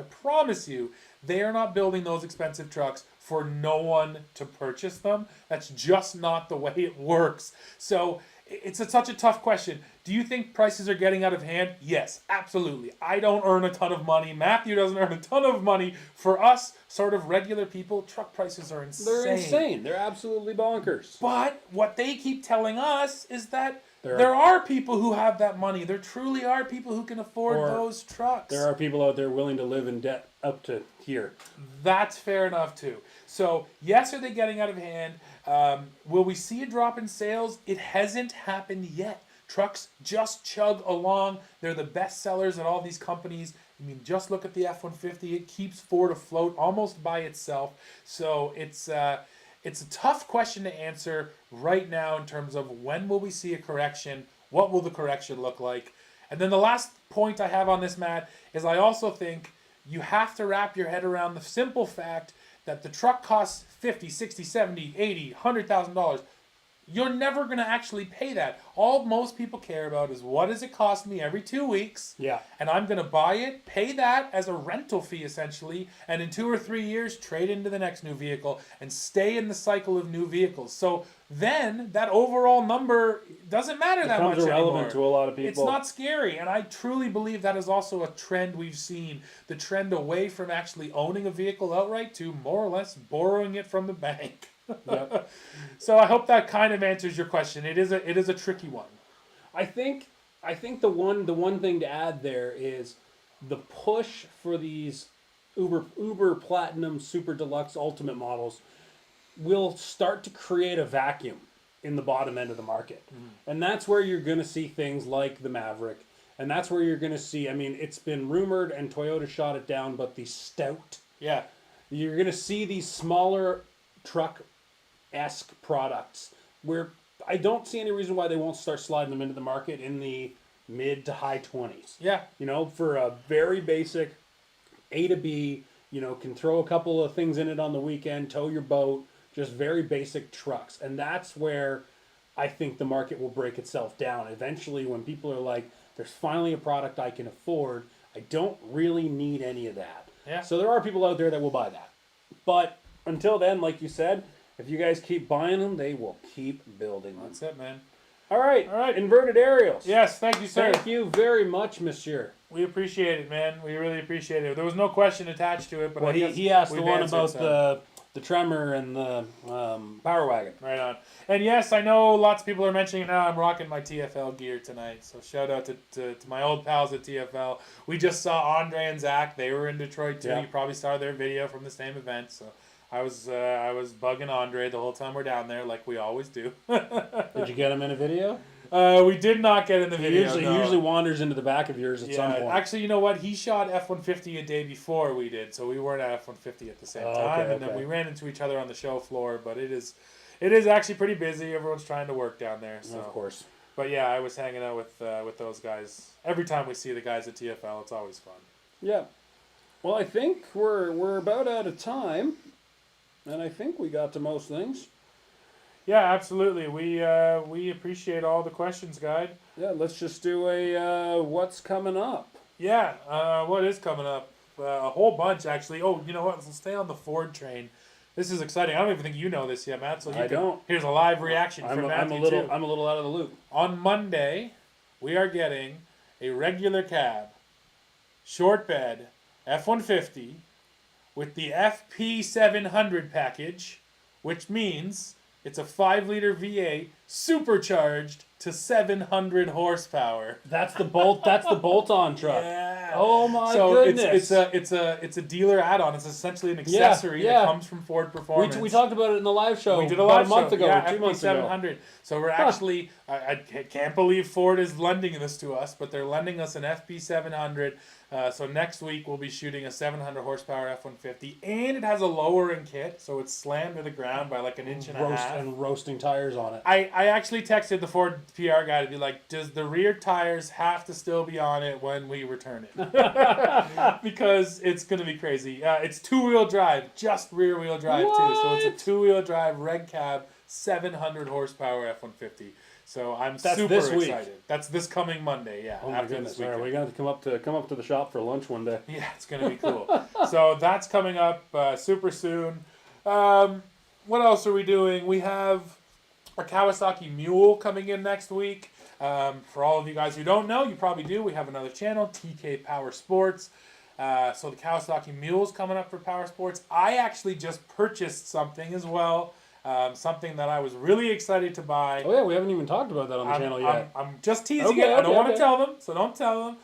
they are not building those expensive trucks for no one to purchase them. That's just not the way it works. So it's such a tough question. Do you think prices are getting out of hand? Yes, absolutely. I don't earn a ton of money. Matthew doesn't earn a ton of money. For us, sort of regular people, truck prices are insane. They're insane. They're absolutely bonkers. But what they keep telling us is that there are people who have that money. There truly are people who can afford those trucks. There are people out there willing to live in debt up to here. That's fair enough, too. So, yes, are they getting out of hand? Will we see a drop in sales? It hasn't happened yet. Trucks just chug along. They're the best sellers at all these companies. I mean, just look at the F-150. It keeps Ford afloat almost by itself. So it's a tough question to answer right now in terms of when will we see a correction? What will the correction look like? And then the last point I have on this, Matt, is I also think you have to wrap your head around the simple fact that the truck costs $50, $60, $70, $80, $100,000. You're never going to actually pay that. All most people care about is what does it cost me every 2 weeks? Yeah. And I'm going to buy it, pay that as a rental fee essentially, and in 2 or 3 years trade into the next new vehicle and stay in the cycle of new vehicles. So then that overall number doesn't matter that much anymore. Becomes irrelevant to a lot of people. It's not scary, and I truly believe that is also a trend we've seen. The trend away from actually owning a vehicle outright to more or less borrowing it from the bank. Yep. So I hope that kind of answers your question. It is a tricky one. I think the one thing to add there is the push for these Uber Platinum Super Deluxe Ultimate models will start to create a vacuum in the bottom end of the market. And that's where you're going to see things like the Maverick. And that's where you're going to see, I mean, it's been rumored and Toyota shot it down, but the Stout. Yeah. You're going to see these smaller truck-esque products where I don't see any reason why they won't start sliding them into the market in the mid to high 20s. Yeah. You know, for a very basic A to B, you know, can throw a couple of things in it on the weekend, tow your boat, just very basic trucks. And that's where I think the market will break itself down. Eventually, when people are like, there's finally a product I can afford, I don't really need any of that. Yeah. So there are people out there that will buy that. But until then, like you said, if you guys keep buying them, they will keep building them. That's it, man. All right. Inverted aerials. Yes, thank you, sir. Thank you very much, monsieur. We appreciate it, man. We really appreciate it. There was no question attached to it, but Well, he asked the one about the the Tremor and the Power Wagon. Right on. And yes, I know lots of people are mentioning now I'm rocking my TFL gear tonight. So shout out to my old pals at TFL. We just saw Andre and Zach. They were in Detroit too. Yeah. You probably saw their video from the same event. So I was bugging Andre the whole time we're down there, like we always do. Did you get him in a video? We did not get in the He video. usually wanders into the back of yours at some point. Actually, you know what? He shot F-150 a day before we did, so we weren't at F-150 at the same time. And then we ran into each other on the show floor. But it is actually pretty busy. Everyone's trying to work down there. So. Of course. But yeah, I was hanging out with those guys. Every time we see the guys at TFL, it's always fun. Yeah. Well, I think we're about out of time, and I think we got to most things. Yeah, absolutely. We appreciate all the questions, guide. Yeah, let's just do a what's coming up. Yeah, what is coming up? A whole bunch, actually. Oh, you know what? Let's stay on the Ford train. This is exciting. I don't even think you know this yet, Matt. So I don't. Here's a live reaction from Matthew too. I'm a little out of the loop. On Monday, we are getting a regular cab, short bed, F-150, with the FP700 package, which means it's a 5-liter V8 supercharged to 700 horsepower. That's the bolt-on truck. Yeah. Oh my goodness. It's a dealer add-on. It's essentially an accessory that comes from Ford Performance. We talked about it in the live show. We did a month ago, yeah, 2 months ago. FP700. So we're actually, I can't believe Ford is lending this to us, but they're lending us an FP700. So next week we'll be shooting a 700 horsepower F-150, and it has a lowering kit, so it's slammed to the ground by like an inch and a half. And roasting tires on it. I actually texted the Ford PR guy to be like, does the rear tires have to still be on it when we return it? Because it's going to be crazy. It's 2-wheel drive, just rear-wheel drive too. So it's a 2-wheel drive reg cab, 700 horsepower F-150. So I'm super excited. That's this coming Monday, yeah. Oh my goodness! All right, we're gonna have to come up to the shop for lunch one day. Yeah, it's gonna be cool. So that's coming up super soon. What else are we doing? We have a Kawasaki Mule coming in next week. For all of you guys who don't know, you probably do. We have another channel, TK Power Sports. So the Kawasaki Mule's coming up for Power Sports. I actually just purchased something as well. Something that I was really excited to buy. Oh yeah, we haven't even talked about that on the channel yet. I'm just teasing it. I don't want to tell them, so don't tell them.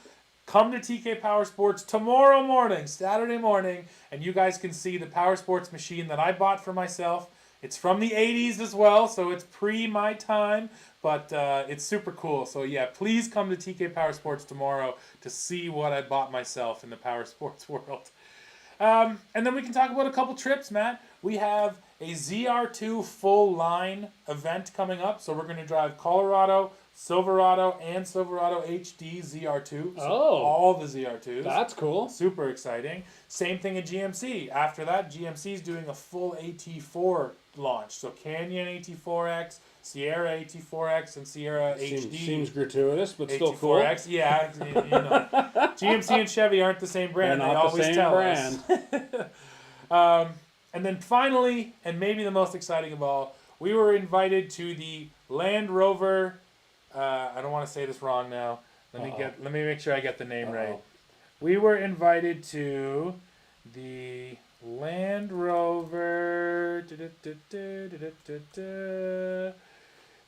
Come to TK Power Sports tomorrow morning, Saturday morning, and you guys can see the Power Sports machine that I bought for myself. It's from the 80s as well, so it's pre my time, but it's super cool. So yeah, please come to TK Power Sports tomorrow to see what I bought myself in the Power Sports world. And then we can talk about a couple trips, Matt. We have a ZR2 full line event coming up. So we're going to drive Colorado, Silverado, and Silverado HD ZR2. So all the ZR2s. That's cool. Super exciting. Same thing at GMC. After that, GMC is doing a full AT4 launch. So Canyon AT4X, Sierra AT4X, and Sierra HD. Seems gratuitous, but still cool. AT4X, yeah. You know. GMC and Chevy aren't the same brand. They're they not always the same tell brand. us. And then finally, and maybe the most exciting of all, we were invited to the Land Rover. I don't want to say this wrong now. Let me make sure I get the name right. We were invited to the Land Rover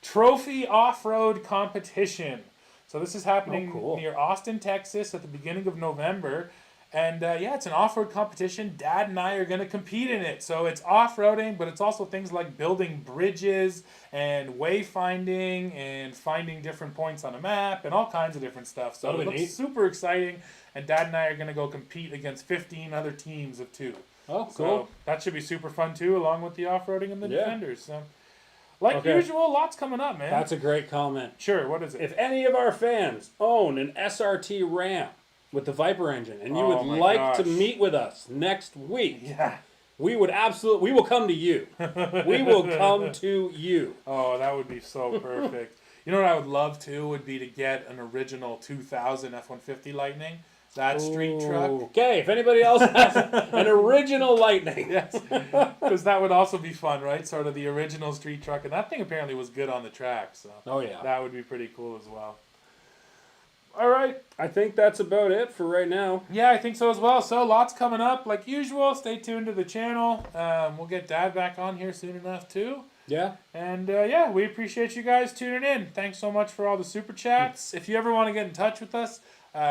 Trophy Off-Road Competition. So this is happening near Austin, Texas at the beginning of November. And yeah, it's an off-road competition. Dad and I are going to compete in it. So it's off-roading, but it's also things like building bridges and wayfinding and finding different points on a map and all kinds of different stuff. So it looks super exciting. And Dad and I are going to go compete against 15 other teams of 2. Oh, cool. So that should be super fun too, along with the off-roading and the Defenders. So, like usual, lots coming up, man. That's a great comment. Sure, what is it? If any of our fans own an SRT Ram with the Viper engine, and you would like to meet with us next week, we will come to you. We will come to you. Oh, that would be so perfect. You know what I would love to would be to get an original 2000 F-150 Lightning. That street truck. Okay, if anybody else has an original Lightning. Yes, because that would also be fun, right? Sort of the original street truck. And that thing apparently was good on the track. So that would be pretty cool as well. All right. I think that's about it for right now. Yeah, I think so as well. So lots coming up, like usual. Stay tuned to the channel. We'll get Dad back on here soon enough too. Yeah. And yeah, we appreciate you guys tuning in. Thanks so much for all the super chats. If you ever want to get in touch with us,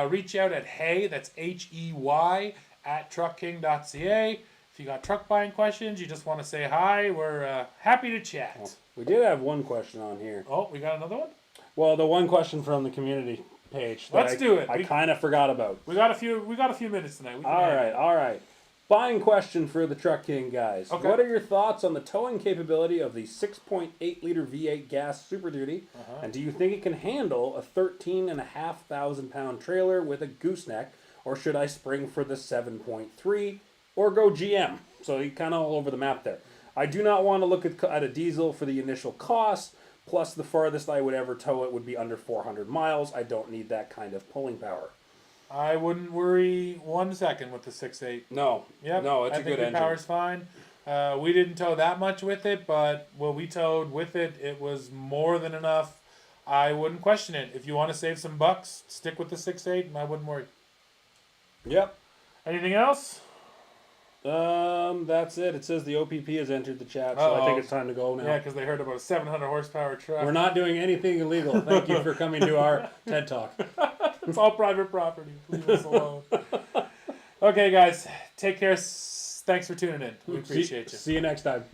reach out at Hey, that's HEY, at truckking.ca. If you got truck buying questions, you just want to say hi, we're happy to chat. Oh, we did have one question on here. Oh, we got another one? Well, the one question from the community page. Let's do it. I kind of forgot about. We got a few minutes tonight. We can handle it. All right. Buying question for the Truck King guys. Okay. What are your thoughts on the towing capability of the 6.8 liter V8 gas Super Duty? And do you think it can handle a 13,500 pound trailer with a gooseneck, or should I spring for the 7.3 or go GM? So you kind of all over the map there. I do not want to look at a diesel for the initial cost. Plus, the farthest I would ever tow it would be under 400 miles. I don't need that kind of pulling power. I wouldn't worry 1 second with the 6.8. No. Yep. No, it's a good engine. Power's fine. We didn't tow that much with it, but what we towed with it, it was more than enough. I wouldn't question it. If you want to save some bucks, stick with the 6.8, and I wouldn't worry. Yep. Anything else? That's it. It says the OPP has entered the chat, so I think it's time to go now. Yeah, because they heard about a 700 horsepower truck. We're not doing anything illegal. Thank you for coming to our TED Talk. It's all private property. Leave us alone. Okay, guys. Take care. Thanks for tuning in. We appreciate you. See you next time.